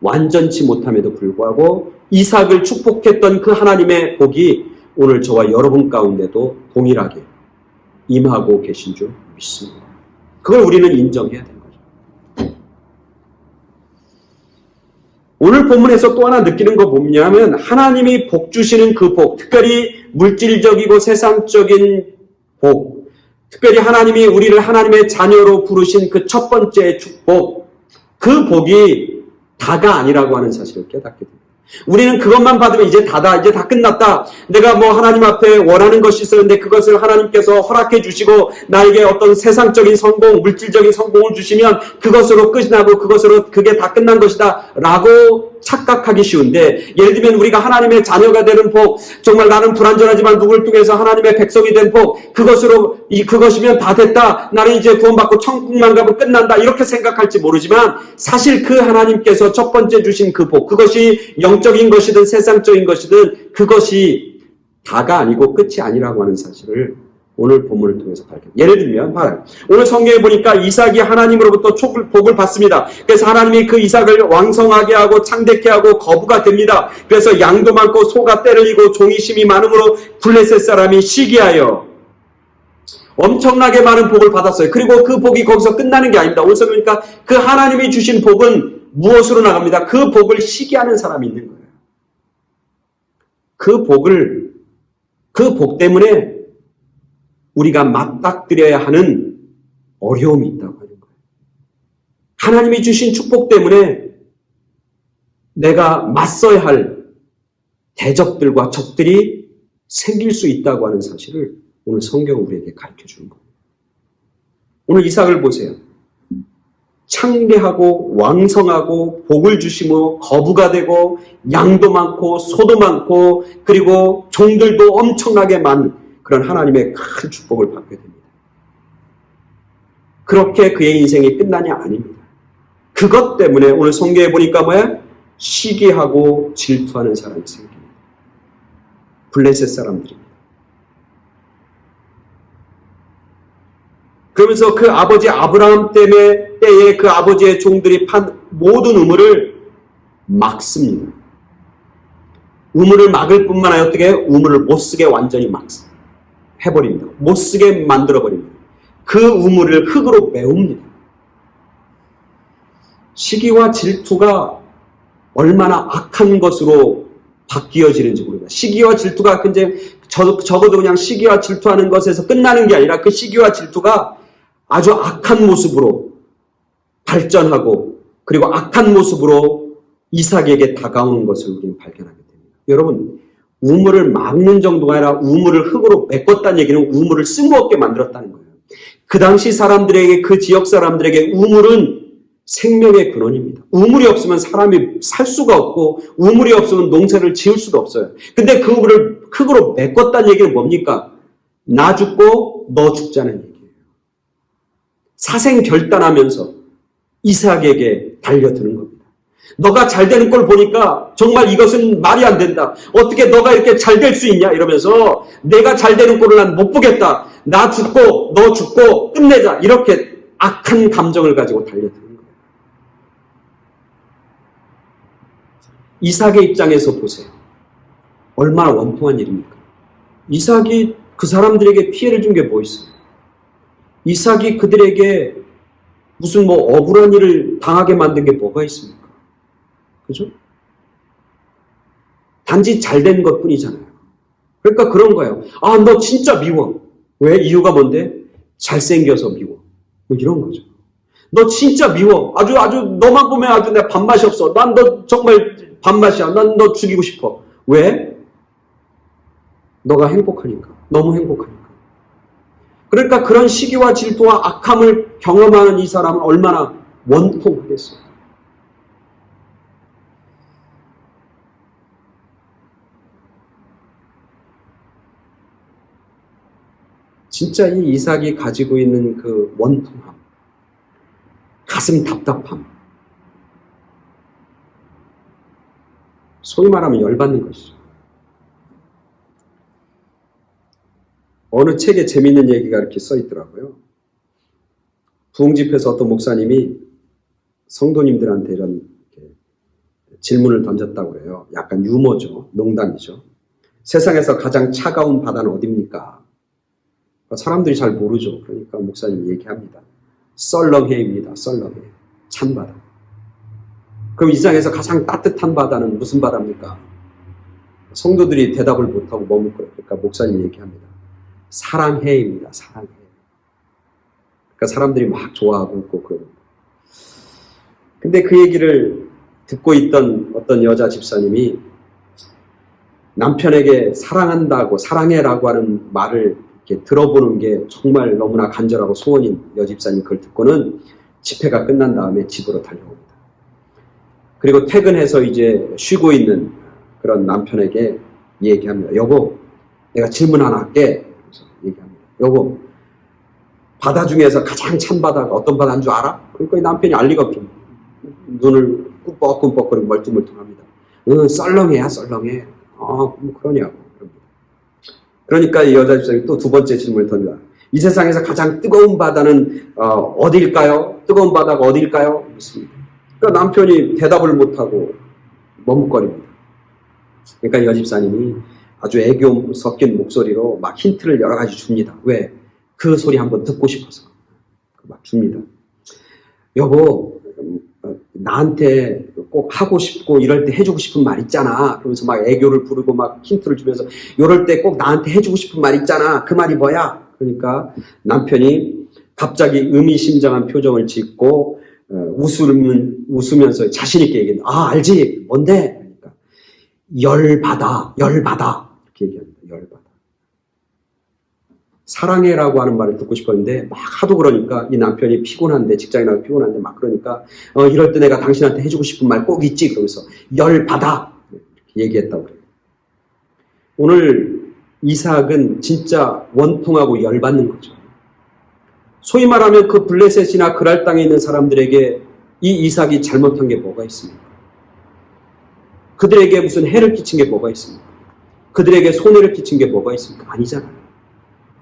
완전치 못함에도 불구하고 이삭을 축복했던 그 하나님의 복이 오늘 저와 여러분 가운데도 동일하게 임하고 계신 줄 믿습니다. 그걸 우리는 인정해야 되는 거죠. 오늘 본문에서 또 하나 느끼는 거 뭐냐면 하나님이 복 주시는 그 복, 특별히 물질적이고 세상적인 복, 특별히 하나님이 우리를 하나님의 자녀로 부르신 그 첫 번째 축복, 그 복이 다가 아니라고 하는 사실을 깨닫게 됩니다. 우리는 그것만 받으면 이제 다다, 이제 다 끝났다. 내가 뭐 하나님 앞에 원하는 것이 있었는데 그것을 하나님께서 허락해 주시고 나에게 어떤 세상적인 성공, 물질적인 성공을 주시면 그것으로 끝이 나고 그게 다 끝난 것이다 라고 착각하기 쉬운데, 예를 들면 우리가 하나님의 자녀가 되는 복, 정말 나는 불완전하지만 누구를 통해서 하나님의 백성이 된 복, 그것이면 다 됐다, 나는 이제 구원받고 천국만 가면 끝난다, 이렇게 생각할지 모르지만 사실 그 하나님께서 첫 번째 주신 그 복, 그것이 영적인 것이든 세상적인 것이든 그것이 다가 아니고 끝이 아니라고 하는 사실을 오늘 본문을 통해서 발견. 예를 들면 오늘 성경에 보니까 이삭이 하나님으로부터 복을 받습니다. 그래서 하나님이 그 이삭을 왕성하게 하고 창대케 하고 거부가 됩니다. 그래서 양도 많고 소가 떼를리고 종이 심이 많음으로 블레셋 사람이 시기하여 엄청나게 많은 복을 받았어요. 그리고 그 복이 거기서 끝나는 게 아닙니다. 오늘 성경에 보니까 그 하나님이 주신 복은 무엇으로 나갑니다? 그 복을 시기하는 사람이 있는 거예요. 그 복 때문에 우리가 맞닥뜨려야 하는 어려움이 있다고 하는 거예요. 하나님이 주신 축복 때문에 내가 맞서야 할 대적들과 적들이 생길 수 있다고 하는 사실을 오늘 성경은 우리에게 가르쳐 주는 거예요. 오늘 이삭을 보세요. 창대하고 왕성하고 복을 주시며 거부가 되고 양도 많고 소도 많고 그리고 종들도 엄청나게 많은 그런 하나님의 큰 축복을 받게 됩니다. 그렇게 그의 인생이 끝나냐? 아닙니다. 그것 때문에 오늘 성경에 보니까 뭐야? 시기하고 질투하는 사람이 생깁니다. 블레셋 사람들입니다. 그러면서 그 아버지 아브라함 때에 그 아버지의 종들이 판 모든 우물을 막습니다. 우물을 막을 뿐만 아니라 어떻게 우물을 못 쓰게 완전히 해버립니다. 못 쓰게 만들어버립니다. 그 우물을 흙으로 메웁니다. 시기와 질투가 얼마나 악한 것으로 바뀌어지는지 모릅니다. 시기와 질투가 적어도 그냥 시기와 질투하는 것에서 끝나는 게 아니라 그 시기와 질투가 아주 악한 모습으로 발전하고 그리고 악한 모습으로 이삭에게 다가오는 것을 우리는 발견하게 됩니다. 여러분, 우물을 막는 정도가 아니라 우물을 흙으로 메꿨다는 얘기는 우물을 쓸모없게 만들었다는 거예요. 그 당시 사람들에게, 그 지역 사람들에게 우물은 생명의 근원입니다. 우물이 없으면 사람이 살 수가 없고 우물이 없으면 농사를 지을 수가 없어요. 근데 그 우물을 흙으로 메꿨다는 얘기는 뭡니까? 나 죽고 너 죽자는 얘기예요. 사생결단하면서 이삭에게 달려드는 겁니다. 너가 잘 되는 걸 보니까 정말 이것은 말이 안 된다. 어떻게 너가 이렇게 잘 될 수 있냐 이러면서 내가 잘 되는 꼴을 난 못 보겠다. 나 죽고 너 죽고 끝내자. 이렇게 악한 감정을 가지고 달려드는 거예요. 이삭의 입장에서 보세요. 얼마나 원통한 일입니까? 이삭이 그 사람들에게 피해를 준 게 뭐 있어요? 이삭이 그들에게 무슨 억울한 일을 당하게 만든 게 뭐가 있습니까? 그죠? 단지 잘된 것 뿐이잖아요. 그러니까 그런 거예요. 아, 너 진짜 미워. 왜? 이유가 뭔데? 잘생겨서 미워. 뭐 이런 거죠. 너 진짜 미워. 아주 너만 보면 아주 내가 밥맛이 없어. 난 너 정말 밥맛이야. 난 너 죽이고 싶어. 왜? 너가 행복하니까. 너무 행복하니까. 그러니까 그런 시기와 질투와 악함을 경험하는 이 사람은 얼마나 원통하겠어요. 진짜 이 이삭이 가지고 있는 그 원통함, 가슴 답답함, 소위 말하면 열받는 것이죠. 어느 책에 재미있는 얘기가 이렇게 써 있더라고요. 부흥집에서 어떤 목사님이 성도님들한테 이런 질문을 던졌다고 그래요. 약간 유머죠. 농담이죠. 세상에서 가장 차가운 바다는 어디입니까? 사람들이 잘 모르죠. 그러니까 목사님이 얘기합니다. 썰렁해입니다. 썰렁해. 찬바다. 그럼 이 세상에서 가장 따뜻한 바다는 무슨 바다입니까? 성도들이 대답을 못하고 머뭇거려요. 그러니까 목사님이 얘기합니다. 사랑해입니다. 사랑해. 그러니까 사람들이 막 좋아하고 있고 그러고. 근데 그 얘기를 듣고 있던 어떤 여자 집사님이 남편에게 사랑한다고 사랑해라고 하는 말을 이렇게 들어보는 게 정말 너무나 간절하고 소원인 여집사님 그걸 듣고는 집회가 끝난 다음에 집으로 달려옵니다. 그리고 퇴근해서 이제 쉬고 있는 그런 남편에게 얘기합니다. 여보, 내가 질문 하나 할게. 그래서 얘기합니다. 여보, 바다 중에서 가장 찬 바다가 어떤 바다인 줄 알아? 그러니까 이 남편이 알 리가 없죠. 눈을 꿈뻑꿈뻑거리고 멀뚱멀뚱합니다. 썰렁해야 썰렁해. 뭐 그러냐고. 그러니까 이 여자 집사님이 또 두 번째 질문을 던져요. 이 세상에서 가장 뜨거운 바다는 어디일까요? 뜨거운 바다가 어디일까요? 묻습니다. 그러니까 남편이 대답을 못하고 머뭇거립니다. 그러니까 이 여집사님이 아주 애교 섞인 목소리로 막 힌트를 여러 가지 줍니다. 왜? 그 소리 한번 듣고 싶어서 막 줍니다. 여보, 나한테 꼭 하고 싶고 이럴 때 해주고 싶은 말 있잖아. 그러면서 막 애교를 부르고 막 힌트를 주면서 이럴 때 꼭 나한테 해주고 싶은 말 있잖아. 그 말이 뭐야? 그러니까 남편이 갑자기 의미심장한 표정을 짓고 웃으면서 자신 있게 얘기합니다. 아, 알지? 뭔데? 그러니까 열바다, 열바다 이렇게 얘기합니다. 열바다. 사랑해라고 하는 말을 듣고 싶었는데 막 하도 그러니까 이 남편이 피곤한데 직장에 나가 피곤한데 막 그러니까 이럴 때 내가 당신한테 해주고 싶은 말 꼭 있지 그러면서 열바다 이렇게 얘기했다고 그래요. 오늘 이삭은 진짜 원통하고 열받는 거죠. 소위 말하면 그 블레셋이나 그랄 땅에 있는 사람들에게 이 이삭이 잘못한 게 뭐가 있습니까? 그들에게 무슨 해를 끼친 게 뭐가 있습니까? 그들에게 손해를 끼친 게 뭐가 있습니까? 아니잖아요.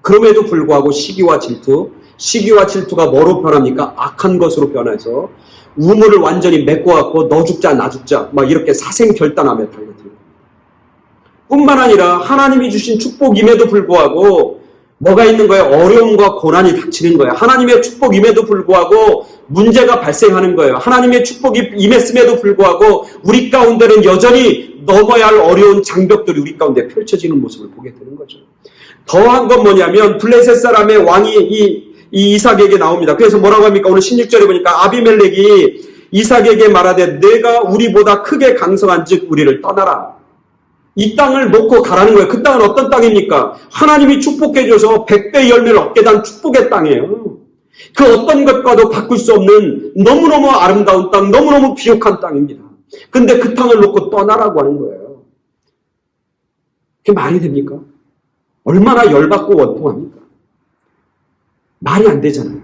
그럼에도 불구하고 시기와 질투가 뭐로 변합니까? 악한 것으로 변해서 우물을 완전히 메꿔갖고 너 죽자 나 죽자 막 이렇게 사생결단하며 달려듭니다. 뿐만 아니라 하나님이 주신 축복임에도 불구하고 뭐가 있는 거예요? 어려움과 고난이 닥치는 거예요. 하나님의 축복임에도 불구하고 문제가 발생하는 거예요. 하나님의 축복이 임했음에도 불구하고 우리 가운데는 여전히 넘어야 할 어려운 장벽들이 우리 가운데 펼쳐지는 모습을 보게 되는 거죠. 더한 건 뭐냐면 블레셋 사람의 왕이 이 이삭에게 나옵니다. 그래서 뭐라고 합니까? 오늘 16절에 보니까 아비멜렉이 이삭에게 말하되 내가 우리보다 크게 강성한 즉 우리를 떠나라. 이 땅을 놓고 가라는 거예요. 그 땅은 어떤 땅입니까? 하나님이 축복해 줘서 100배의 열매를 얻게 된 축복의 땅이에요. 그 어떤 것과도 바꿀 수 없는 너무너무 아름다운 땅, 너무너무 비옥한 땅입니다. 근데 그 땅을 놓고 떠나라고 하는 거예요. 그게 말이 됩니까? 얼마나 열받고 원통합니까? 말이 안 되잖아요.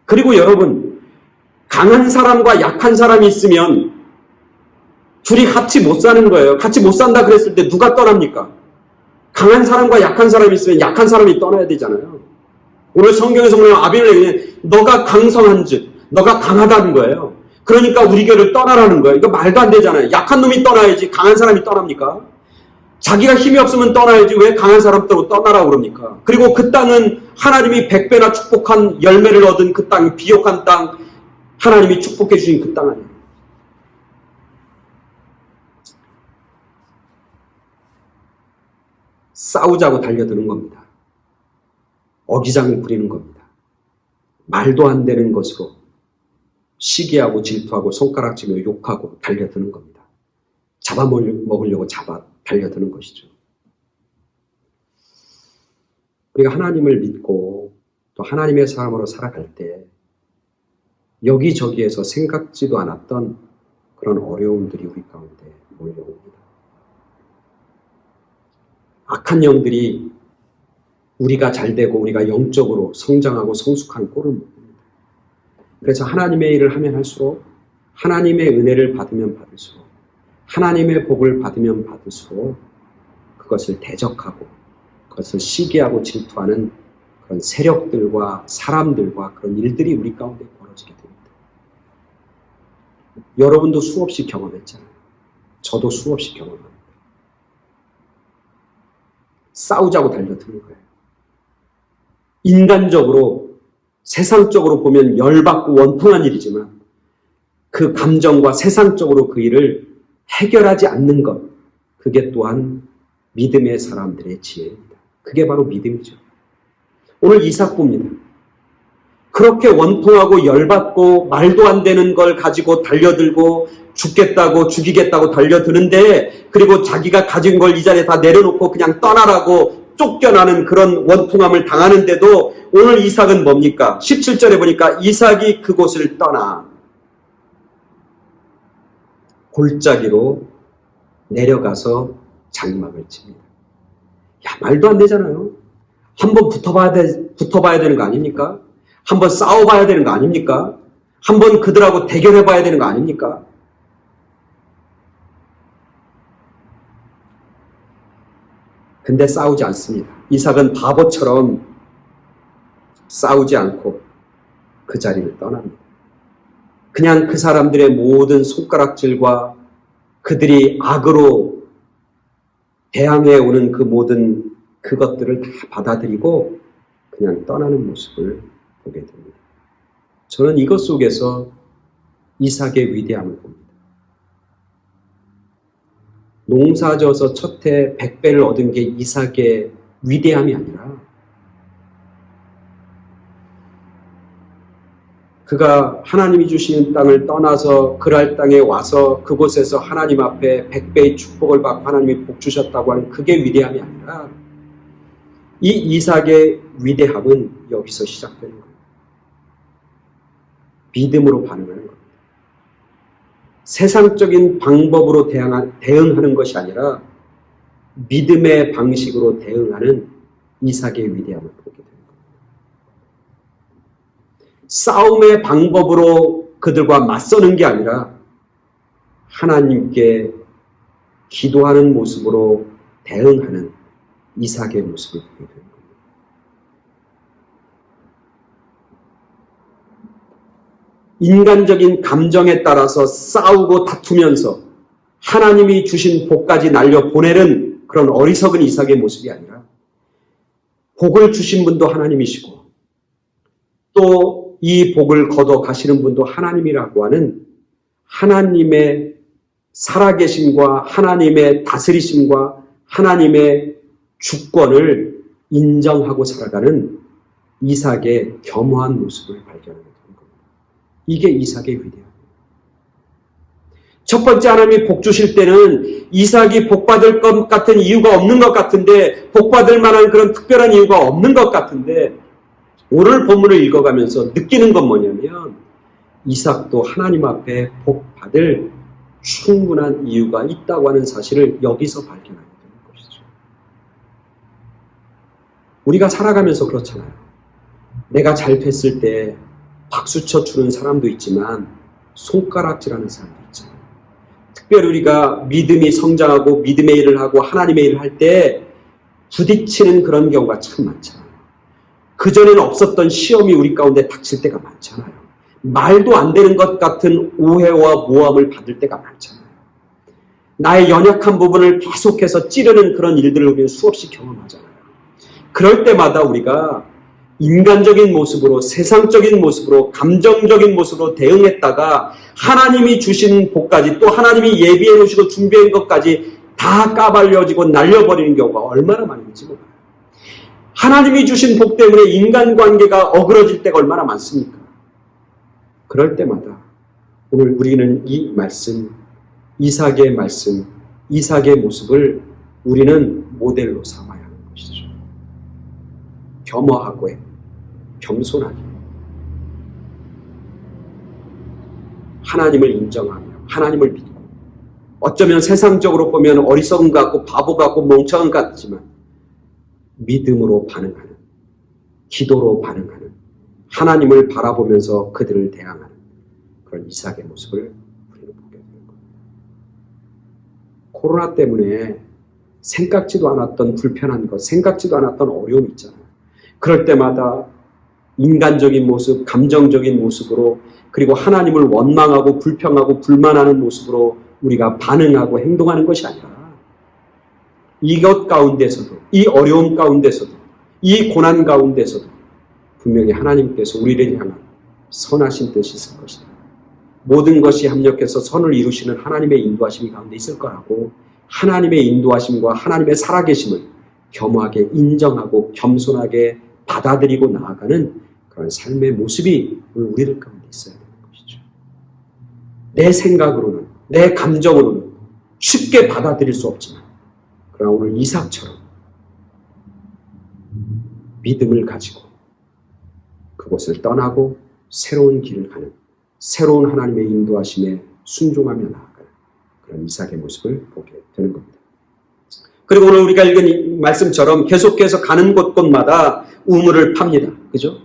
그리고 여러분, 강한 사람과 약한 사람이 있으면 둘이 같이 못 사는 거예요. 같이 못 산다 그랬을 때 누가 떠납니까? 강한 사람과 약한 사람이 있으면 약한 사람이 떠나야 되잖아요. 오늘 성경에서 보면 아비멜렉이 너가 강성한 즉, 너가 강하다는 거예요. 그러니까 우리 교회를 떠나라는 거예요. 이거 말도 안 되잖아요. 약한 놈이 떠나야지 강한 사람이 떠납니까? 자기가 힘이 없으면 떠나야지 왜 강한 사람들로 떠나라고 그럽니까? 그리고 그 땅은 하나님이 100배나 축복한 열매를 얻은 그 땅, 비옥한 땅, 하나님이 축복해 주신 그 땅 아니에요. 싸우자고 달려드는 겁니다. 어기장을 부리는 겁니다. 말도 안 되는 것으로 시기하고 질투하고 손가락질며 욕하고 달려드는 겁니다. 잡아먹으려고 달려드는 것이죠. 우리가 하나님을 믿고 또 하나님의 사람으로 살아갈 때 여기저기에서 생각지도 않았던 그런 어려움들이 우리 가운데 몰려옵니다. 악한 영들이 우리가 잘되고 우리가 영적으로 성장하고 성숙한 꼴을 못 봅니다. 그래서 하나님의 일을 하면 할수록 하나님의 은혜를 받으면 받을수록 하나님의 복을 받으면 받을수록 그것을 대적하고 그것을 시기하고 질투하는 그런 세력들과 사람들과 그런 일들이 우리 가운데 벌어지게 됩니다. 여러분도 수없이 경험했잖아요. 저도 수없이 경험합니다. 싸우자고 달려드는 거예요. 인간적으로 세상적으로 보면 열받고 원통한 일이지만 그 감정과 세상적으로 그 일을 해결하지 않는 것, 그게 또한 믿음의 사람들의 지혜입니다. 그게 바로 믿음이죠. 오늘 이삭보입니다. 그렇게 원통하고 열받고 말도 안 되는 걸 가지고 달려들고 죽겠다고 죽이겠다고 달려드는데 그리고 자기가 가진 걸 이 자리에 다 내려놓고 그냥 떠나라고 쫓겨나는 그런 원통함을 당하는데도 오늘 이삭은 뭡니까? 17절에 보니까 이삭이 그곳을 떠나 골짜기로 내려가서 장막을 칩니다. 야, 말도 안 되잖아요. 한번 붙어봐야 되는 거 아닙니까? 한번 싸워봐야 되는 거 아닙니까? 한번 그들하고 대결해봐야 되는 거 아닙니까? 근데 싸우지 않습니다. 이삭은 바보처럼 싸우지 않고 그 자리를 떠납니다. 그냥 그 사람들의 모든 손가락질과 그들이 악으로 대항해 오는 그 모든 그것들을 다 받아들이고 그냥 떠나는 모습을 보게 됩니다. 저는 이것 속에서 이삭의 위대함을 봅니다. 농사져서 첫 해 100배를 얻은 게 이삭의 위대함이 아니라 그가 하나님이 주시는 땅을 떠나서 그랄 땅에 와서 그곳에서 하나님 앞에 100배의 축복을 받고 하나님이 복 주셨다고 하는 그게 위대함이 아니라 이 이삭의 위대함은 여기서 시작되는 거예요. 믿음으로 반응하는 겁니다. 세상적인 방법으로 대응하는 것이 아니라 믿음의 방식으로 대응하는 이삭의 위대함을 보게 됩니다. 싸움의 방법으로 그들과 맞서는 게 아니라 하나님께 기도하는 모습으로 대응하는 이삭의 모습을 보게 되는 겁니다. 인간적인 감정에 따라서 싸우고 다투면서 하나님이 주신 복까지 날려보내는 그런 어리석은 이삭의 모습이 아니라 복을 주신 분도 하나님이시고 또 이 복을 걷어 가시는 분도 하나님이라고 하는 하나님의 살아계심과 하나님의 다스리심과 하나님의 주권을 인정하고 살아가는 이삭의 겸허한 모습을 발견하게 되는 겁니다. 이게 이삭의 위대함입니다. 첫 번째, 하나님이 복 주실 때는 이삭이 복 받을 것 같은 이유가 없는 것 같은데, 복 받을 만한 그런 특별한 이유가 없는 것 같은데, 오늘 본문을 읽어가면서 느끼는 건 뭐냐면 이삭도 하나님 앞에 복 받을 충분한 이유가 있다고 하는 사실을 여기서 발견하게 되는 것이죠. 우리가 살아가면서 그렇잖아요. 내가 잘 됐을 때 박수쳐 주는 사람도 있지만 손가락질하는 사람도 있잖아요. 특별히 우리가 믿음이 성장하고 믿음의 일을 하고 하나님의 일을 할 때 부딪히는 그런 경우가 참 많잖아요. 그전에는 없었던 시험이 우리 가운데 닥칠 때가 많잖아요. 말도 안 되는 것 같은 오해와 모함을 받을 때가 많잖아요. 나의 연약한 부분을 계속해서 찌르는 그런 일들을 우리는 수없이 경험하잖아요. 그럴 때마다 우리가 인간적인 모습으로, 세상적인 모습으로, 감정적인 모습으로 대응했다가 하나님이 주신 복까지, 또 하나님이 예비해 놓으시고 준비한 것까지 다 까발려지고 날려버리는 경우가 얼마나 많은지 몰라요. 하나님이 주신 복 때문에 인간관계가 어그러질 때가 얼마나 많습니까? 그럴 때마다 오늘 우리는 이 말씀, 이삭의 말씀, 이삭의 모습을 우리는 모델로 삼아야 하는 것이죠. 겸허하고 겸손하게 하나님을 인정하며 하나님을 믿고, 어쩌면 세상적으로 보면 어리석은 것 같고 바보 같고 멍청한 것 같지만 믿음으로 반응하는, 기도로 반응하는, 하나님을 바라보면서 그들을 대항하는 그런 이삭의 모습을 우리는 보게 되는 겁니다. 코로나 때문에 생각지도 않았던 불편한 것, 생각지도 않았던 어려움이 있잖아요. 그럴 때마다 인간적인 모습, 감정적인 모습으로, 그리고 하나님을 원망하고 불평하고 불만하는 모습으로 우리가 반응하고 행동하는 것이 아니라 이것 가운데서도, 이 어려움 가운데서도, 이 고난 가운데서도 분명히 하나님께서 우리를 향한 선하신 뜻이 있을 것이다. 모든 것이 합력해서 선을 이루시는 하나님의 인도하심이 가운데 있을 거라고, 하나님의 인도하심과 하나님의 살아계심을 겸허하게 인정하고 겸손하게 받아들이고 나아가는 그런 삶의 모습이 오늘 우리들 가운데 있어야 되는 것이죠. 내 생각으로는, 내 감정으로는 쉽게 받아들일 수 없지만, 그러나 오늘 이삭처럼 믿음을 가지고 그곳을 떠나고 새로운 길을 가는, 새로운 하나님의 인도하심에 순종하며 나아가는 그런 이삭의 모습을 보게 되는 겁니다. 그리고 오늘 우리가 읽은 이 말씀처럼 계속해서 가는 곳곳마다 우물을 팝니다. 그죠?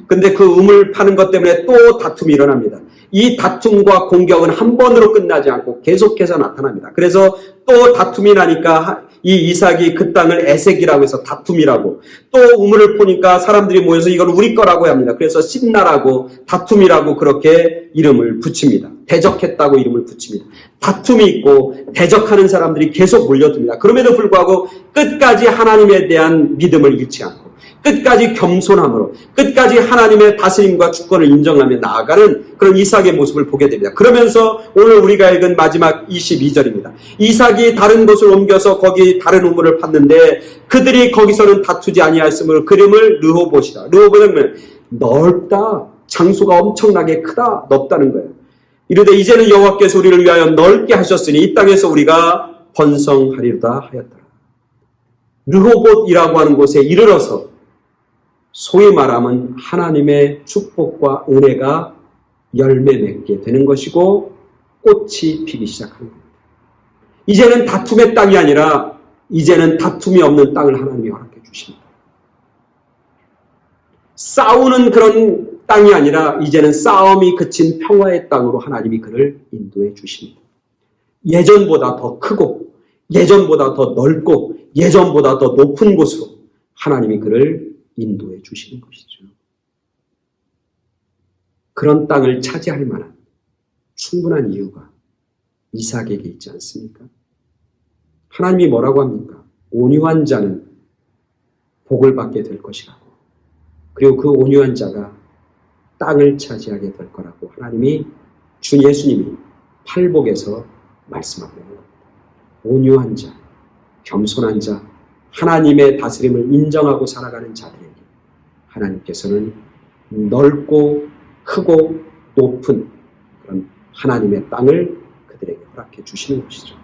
근데 그 우물 파는 것 때문에 또 다툼이 일어납니다. 이 다툼과 공격은 한 번으로 끝나지 않고 계속해서 나타납니다. 그래서 또 다툼이 나니까 이 이삭이 그 땅을 에색이라고 해서 다툼이라고, 또 우물을 보니까 사람들이 모여서 이건 우리 거라고 합니다. 그래서 신나라고, 다툼이라고 그렇게 이름을 붙입니다. 대적했다고 이름을 붙입니다. 다툼이 있고 대적하는 사람들이 계속 몰려듭니다. 그럼에도 불구하고 끝까지 하나님에 대한 믿음을 잃지 않고 끝까지 겸손함으로 끝까지 하나님의 다스림과 주권을 인정하며 나아가는 그런 이삭의 모습을 보게 됩니다. 그러면서 오늘 우리가 읽은 마지막 22절입니다. 이삭이 다른 곳을 옮겨서 거기 다른 우물을 팠는데 그들이 거기서는 다투지 아니하였으므로 그 이름을 르호봇이라. 르호봇은 넓다, 장소가 엄청나게 크다, 넓다는 거예요. 이르되 이제는 여호와께서 우리를 위하여 넓게 하셨으니 이 땅에서 우리가 번성하리로다 하였더라. 르호봇이라고 하는 곳에 이르러서 소위 말하면 하나님의 축복과 은혜가 열매 맺게 되는 것이고 꽃이 피기 시작하는 겁니다. 이제는 다툼의 땅이 아니라 이제는 다툼이 없는 땅을 하나님이 허락해 주십니다. 싸우는 그런 땅이 아니라 이제는 싸움이 그친 평화의 땅으로 하나님이 그를 인도해 주십니다. 예전보다 더 크고 예전보다 더 넓고 예전보다 더 높은 곳으로 하나님이 그를 인도해 주시는 것이죠. 그런 땅을 차지할 만한 충분한 이유가 이삭에게 있지 않습니까? 하나님이 뭐라고 합니까? 온유한 자는 복을 받게 될 것이라고. 그리고 그 온유한 자가 땅을 차지하게 될 거라고 하나님이 주 예수님이 팔복에서 말씀하고 있는 겁니다. 온유한 자, 겸손한 자, 하나님의 다스림을 인정하고 살아가는 자들에게 하나님께서는 넓고 크고 높은 그런 하나님의 땅을 그들에게 허락해 주시는 것이죠.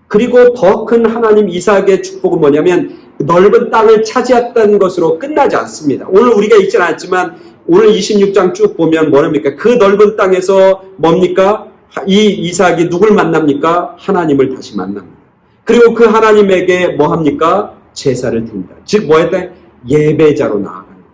그리고 더 큰 하나님 이삭의 축복은 뭐냐면 넓은 땅을 차지했다는 것으로 끝나지 않습니다. 오늘 우리가 읽지는 않았지만 오늘 26장 쭉 보면 뭐랍니까? 그 넓은 땅에서 뭡니까? 이 이삭이 누굴 만납니까? 하나님을 다시 만납니다. 그리고 그 하나님에게 뭐 합니까? 제사를 드립니다. 즉 뭐 했다? 예배자로 나아가는 겁니다.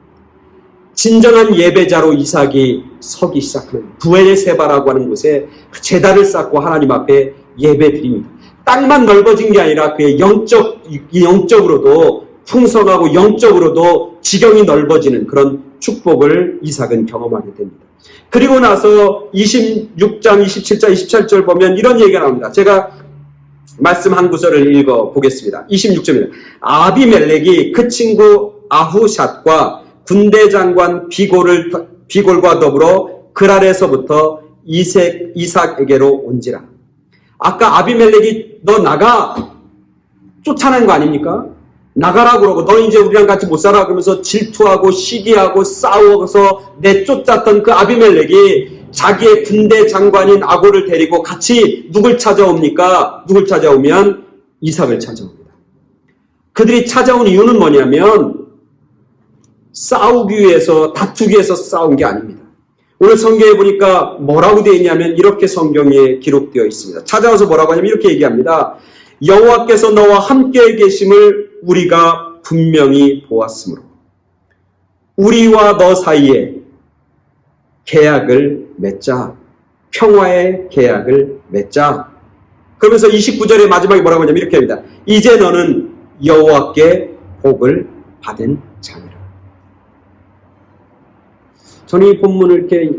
진정한 예배자로 이삭이 서기 시작하는 부엘세바라고 하는 곳에 제단을 쌓고 하나님 앞에 예배 드립니다. 땅만 넓어진 게 아니라 그의 영적으로도 풍성하고 영적으로도 지경이 넓어지는 그런 축복을 이삭은 경험하게 됩니다. 그리고 나서 26장, 27장, 28절 보면 이런 얘기가 나옵니다. 제가 말씀 한 구절을 읽어보겠습니다. 26절입니다. 아비멜렉이 그 친구 아후샷과 군대 장관 비골과 더불어 그랄에서부터 이삭에게로 온지라. 아까 아비멜렉이 너 나가 쫓아낸 거 아닙니까? 나가라 그러고 너 이제 우리랑 같이 못 살아 그러면서 질투하고 시기하고 싸워서 내쫓았던 그 아비멜렉이 자기의 군대 장관인 아고를 데리고 같이 누굴 찾아옵니까? 누굴 찾아오면 이삭을 찾아옵니다. 그들이 찾아온 이유는 뭐냐면 싸우기 위해서 다투기 위해서 싸운 게 아닙니다. 오늘 성경에 보니까 뭐라고 되어 있냐면 이렇게 성경에 기록되어 있습니다. 찾아와서 뭐라고 하냐면 이렇게 얘기합니다. 여호와께서 너와 함께 계심을 우리가 분명히 보았으므로 우리와 너 사이에 계약을 맺자. 평화의 계약을 맺자. 그러면서 29절의 마지막에 뭐라고 하냐면 이렇게 합니다. 이제 너는 여호와께 복을 받은 자니라. 저는 이 본문을 이렇게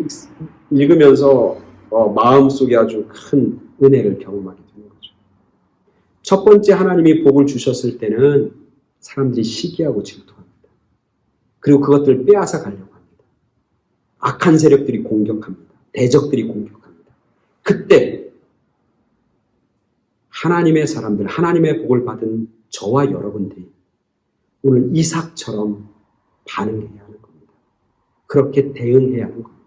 읽으면서 마음속에 아주 큰 은혜를 경험하게 되는 거죠. 첫 번째 하나님이 복을 주셨을 때는 사람들이 시기하고 질투합니다. 그리고 그것들을 빼앗아 가려고 합니다. 악한 세력들이 공격합니다. 대적들이 공격합니다. 그때 하나님의 사람들, 하나님의 복을 받은 저와 여러분들이 오늘 이삭처럼 반응해야 하는 겁니다. 그렇게 대응해야 하는 겁니다.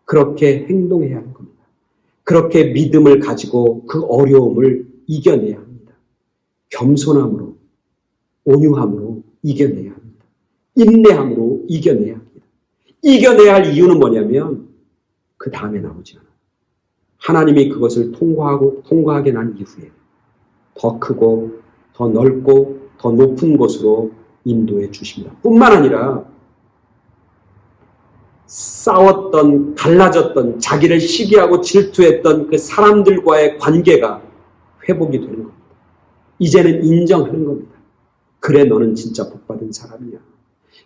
그렇게 행동해야 하는 겁니다. 그렇게 믿음을 가지고 그 어려움을 이겨내야 합니다. 겸손함으로, 온유함으로 이겨내야 합니다. 인내함으로 이겨내야 합니다. 이겨내야 할 이유는 뭐냐면 그 다음에 나오지 않아요. 하나님이 그것을 통과하게 난 이후에 더 크고 더 넓고 더 높은 곳으로 인도해 주십니다. 뿐만 아니라 싸웠던, 갈라졌던, 자기를 시기하고 질투했던 그 사람들과의 관계가 회복이 되는 겁니다. 이제는 인정하는 겁니다. 그래, 너는 진짜 복받은 사람이야.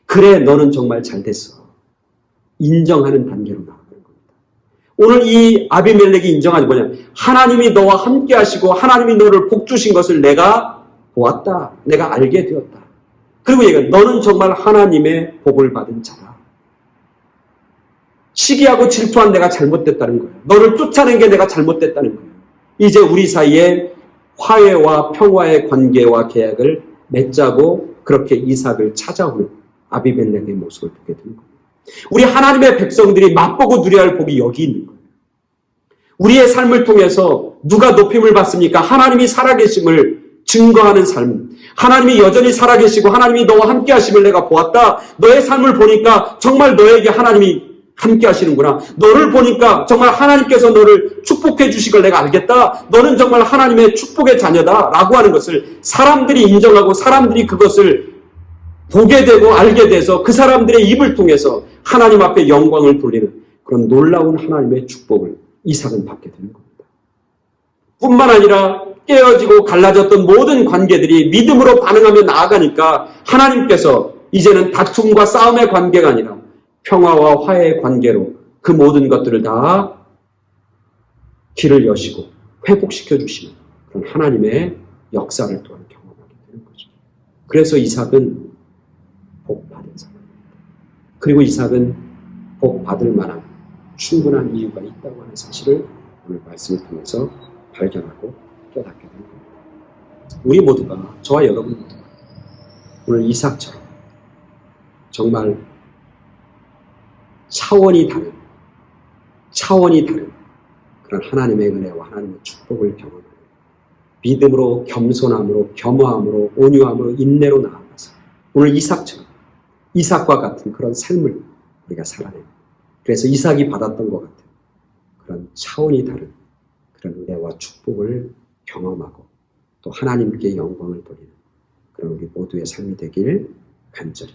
그래, 너는 정말 잘 됐어. 인정하는 단계로 나아가는 겁니다. 오늘 이 아비멜렉이 인정하는 뭐냐? 하나님이 너와 함께 하시고 하나님이 너를 복 주신 것을 내가 보았다. 내가 알게 되었다. 그리고 얘가 너는 정말 하나님의 복을 받은 자다. 시기하고 질투한 내가 잘못됐다는 거예요. 너를 쫓아낸 게 내가 잘못됐다는 거예요. 이제 우리 사이에 화해와 평화의 관계와 계약을 맺자고 그렇게 이삭을 찾아오는 아비멜렉의 모습을 보게 되는 거예요. 우리 하나님의 백성들이 맛보고 누려야 할 복이 여기 있는 거예요. 우리의 삶을 통해서 누가 높임을 받습니까? 하나님이 살아계심을 증거하는 삶. 하나님이 여전히 살아계시고 하나님이 너와 함께 하심을 내가 보았다. 너의 삶을 보니까 정말 너에게 하나님이 함께 하시는구나. 너를 보니까 정말 하나님께서 너를 축복해 주신 걸 내가 알겠다. 너는 정말 하나님의 축복의 자녀다. 라고 하는 것을 사람들이 인정하고 사람들이 그것을 보게 되고 알게 돼서 그 사람들의 입을 통해서 하나님 앞에 영광을 돌리는 그런 놀라운 하나님의 축복을 이삭은 받게 되는 겁니다. 뿐만 아니라 깨어지고 갈라졌던 모든 관계들이 믿음으로 반응하며 나아가니까 하나님께서 이제는 다툼과 싸움의 관계가 아니라 평화와 화해의 관계로 그 모든 것들을 다 길을 여시고 회복시켜 주시는 그런 하나님의 역사를 또한 경험하게 되는 거죠. 그래서 이삭은 복받은 사람입니다. 그리고 이삭은 복받을 만한 충분한 이유가 있다고 하는 사실을 오늘 말씀을 통해서 발견하고 깨닫게 된 겁니다. 우리 모두가, 저와 여러분 모두가 오늘 이삭처럼 정말 차원이 다른 그런 하나님의 은혜와 하나님의 축복을 경험하는 믿음으로, 겸손함으로, 겸허함으로, 온유함으로, 인내로 나아가서 오늘 이삭처럼 이삭과 같은 그런 삶을 우리가 살아내는, 그래서 이삭이 받았던 것 같은 그런 차원이 다른 그런 은혜와 축복을 경험하고 또 하나님께 영광을 돌리는 그런 우리 모두의 삶이 되길 간절히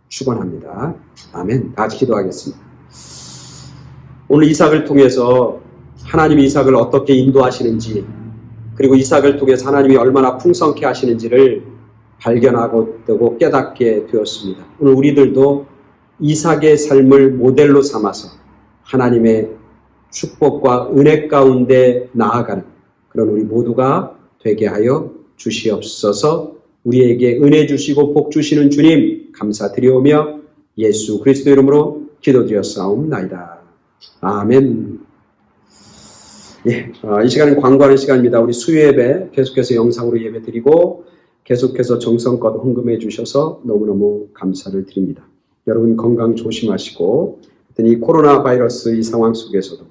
축원합니다. 아멘. 다 같이 기도하겠습니다. 오늘 이삭을 통해서 하나님이 이삭을 어떻게 인도하시는지, 그리고 이삭을 통해서 하나님이 얼마나 풍성케 하시는지를 발견하고 또 깨닫게 되었습니다. 오늘 우리들도 이삭의 삶을 모델로 삼아서 하나님의 축복과 은혜 가운데 나아가는 그런 우리 모두가 되게 하여 주시옵소서. 우리에게 은혜 주시고 복 주시는 주님 감사드리오며 예수 그리스도 이름으로 기도드렸사옵나이다. 아멘. 예, 이 시간은 광고하는 시간입니다. 우리 수요예배 계속해서 영상으로 예배드리고 계속해서 정성껏 헌금해 주셔서 너무너무 감사를 드립니다. 여러분 건강 조심하시고 이 코로나 바이러스 이 상황 속에서도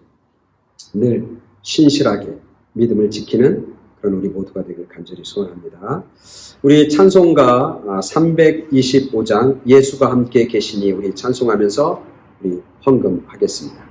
늘 신실하게 믿음을 지키는 그런 우리 모두가 되길 간절히 소원합니다. 우리 찬송가 325장 예수가 함께 계시니 우리 찬송하면서 우리 헌금하겠습니다.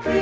그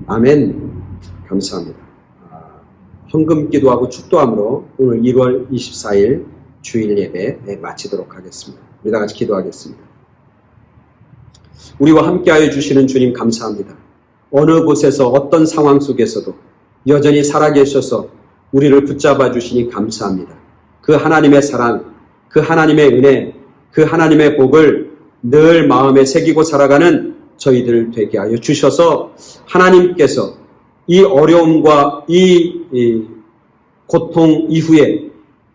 아멘. 감사합니다. 헌금 기도하고 축도함으로 오늘 1월 24일 주일 예배 마치도록 하겠습니다. 우리 다 같이 기도하겠습니다. 우리와 함께하여 주시는 주님 감사합니다. 어느 곳에서 어떤 상황 속에서도 여전히 살아계셔서 우리를 붙잡아 주시니 감사합니다. 그 하나님의 사랑, 그 하나님의 은혜, 그 하나님의 복을 늘 마음에 새기고 살아가는 저희들 되게 하여 주셔서 하나님께서 이 어려움과 이 고통 이후에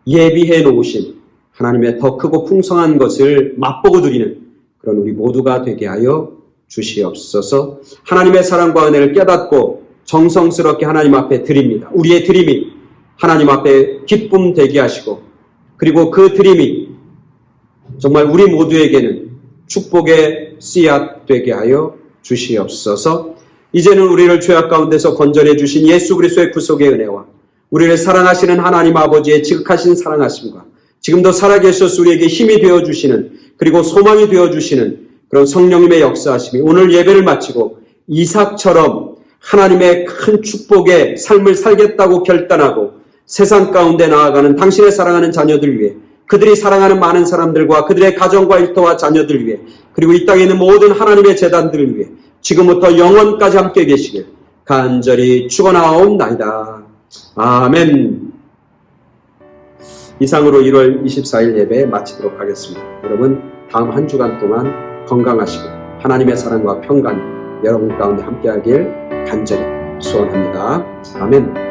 예비해 놓으신 하나님의 더 크고 풍성한 것을 맛보고 드리는 그런 우리 모두가 되게 하여 주시옵소서. 하나님의 사랑과 은혜를 깨닫고 정성스럽게 하나님 앞에 드립니다. 우리의 드림이 하나님 앞에 기쁨 되게 하시고, 그리고 그 드림이 정말 우리 모두에게는 축복의 씨앗 되게 하여 주시옵소서. 이제는 우리를 죄악 가운데서 건져내 주신 예수 그리스도의 구속의 은혜와 우리를 사랑하시는 하나님 아버지의 지극하신 사랑하심과 지금도 살아계셔서 우리에게 힘이 되어주시는, 그리고 소망이 되어주시는 그런 성령님의 역사하심이 오늘 예배를 마치고 이삭처럼 하나님의 큰 축복의 삶을 살겠다고 결단하고 세상 가운데 나아가는 당신의 사랑하는 자녀들 위해, 그들이 사랑하는 많은 사람들과 그들의 가정과 일터와 자녀들 위해, 그리고 이 땅에 있는 모든 하나님의 재단들을 위해 지금부터 영원까지 함께 계시길 간절히 축원하옵나이다. 아멘. 이상으로 1월 24일 예배 마치도록 하겠습니다. 여러분 다음 한 주간 동안 건강하시고 하나님의 사랑과 평강이 여러분 가운데 함께하길 간절히 소원합니다. 아멘.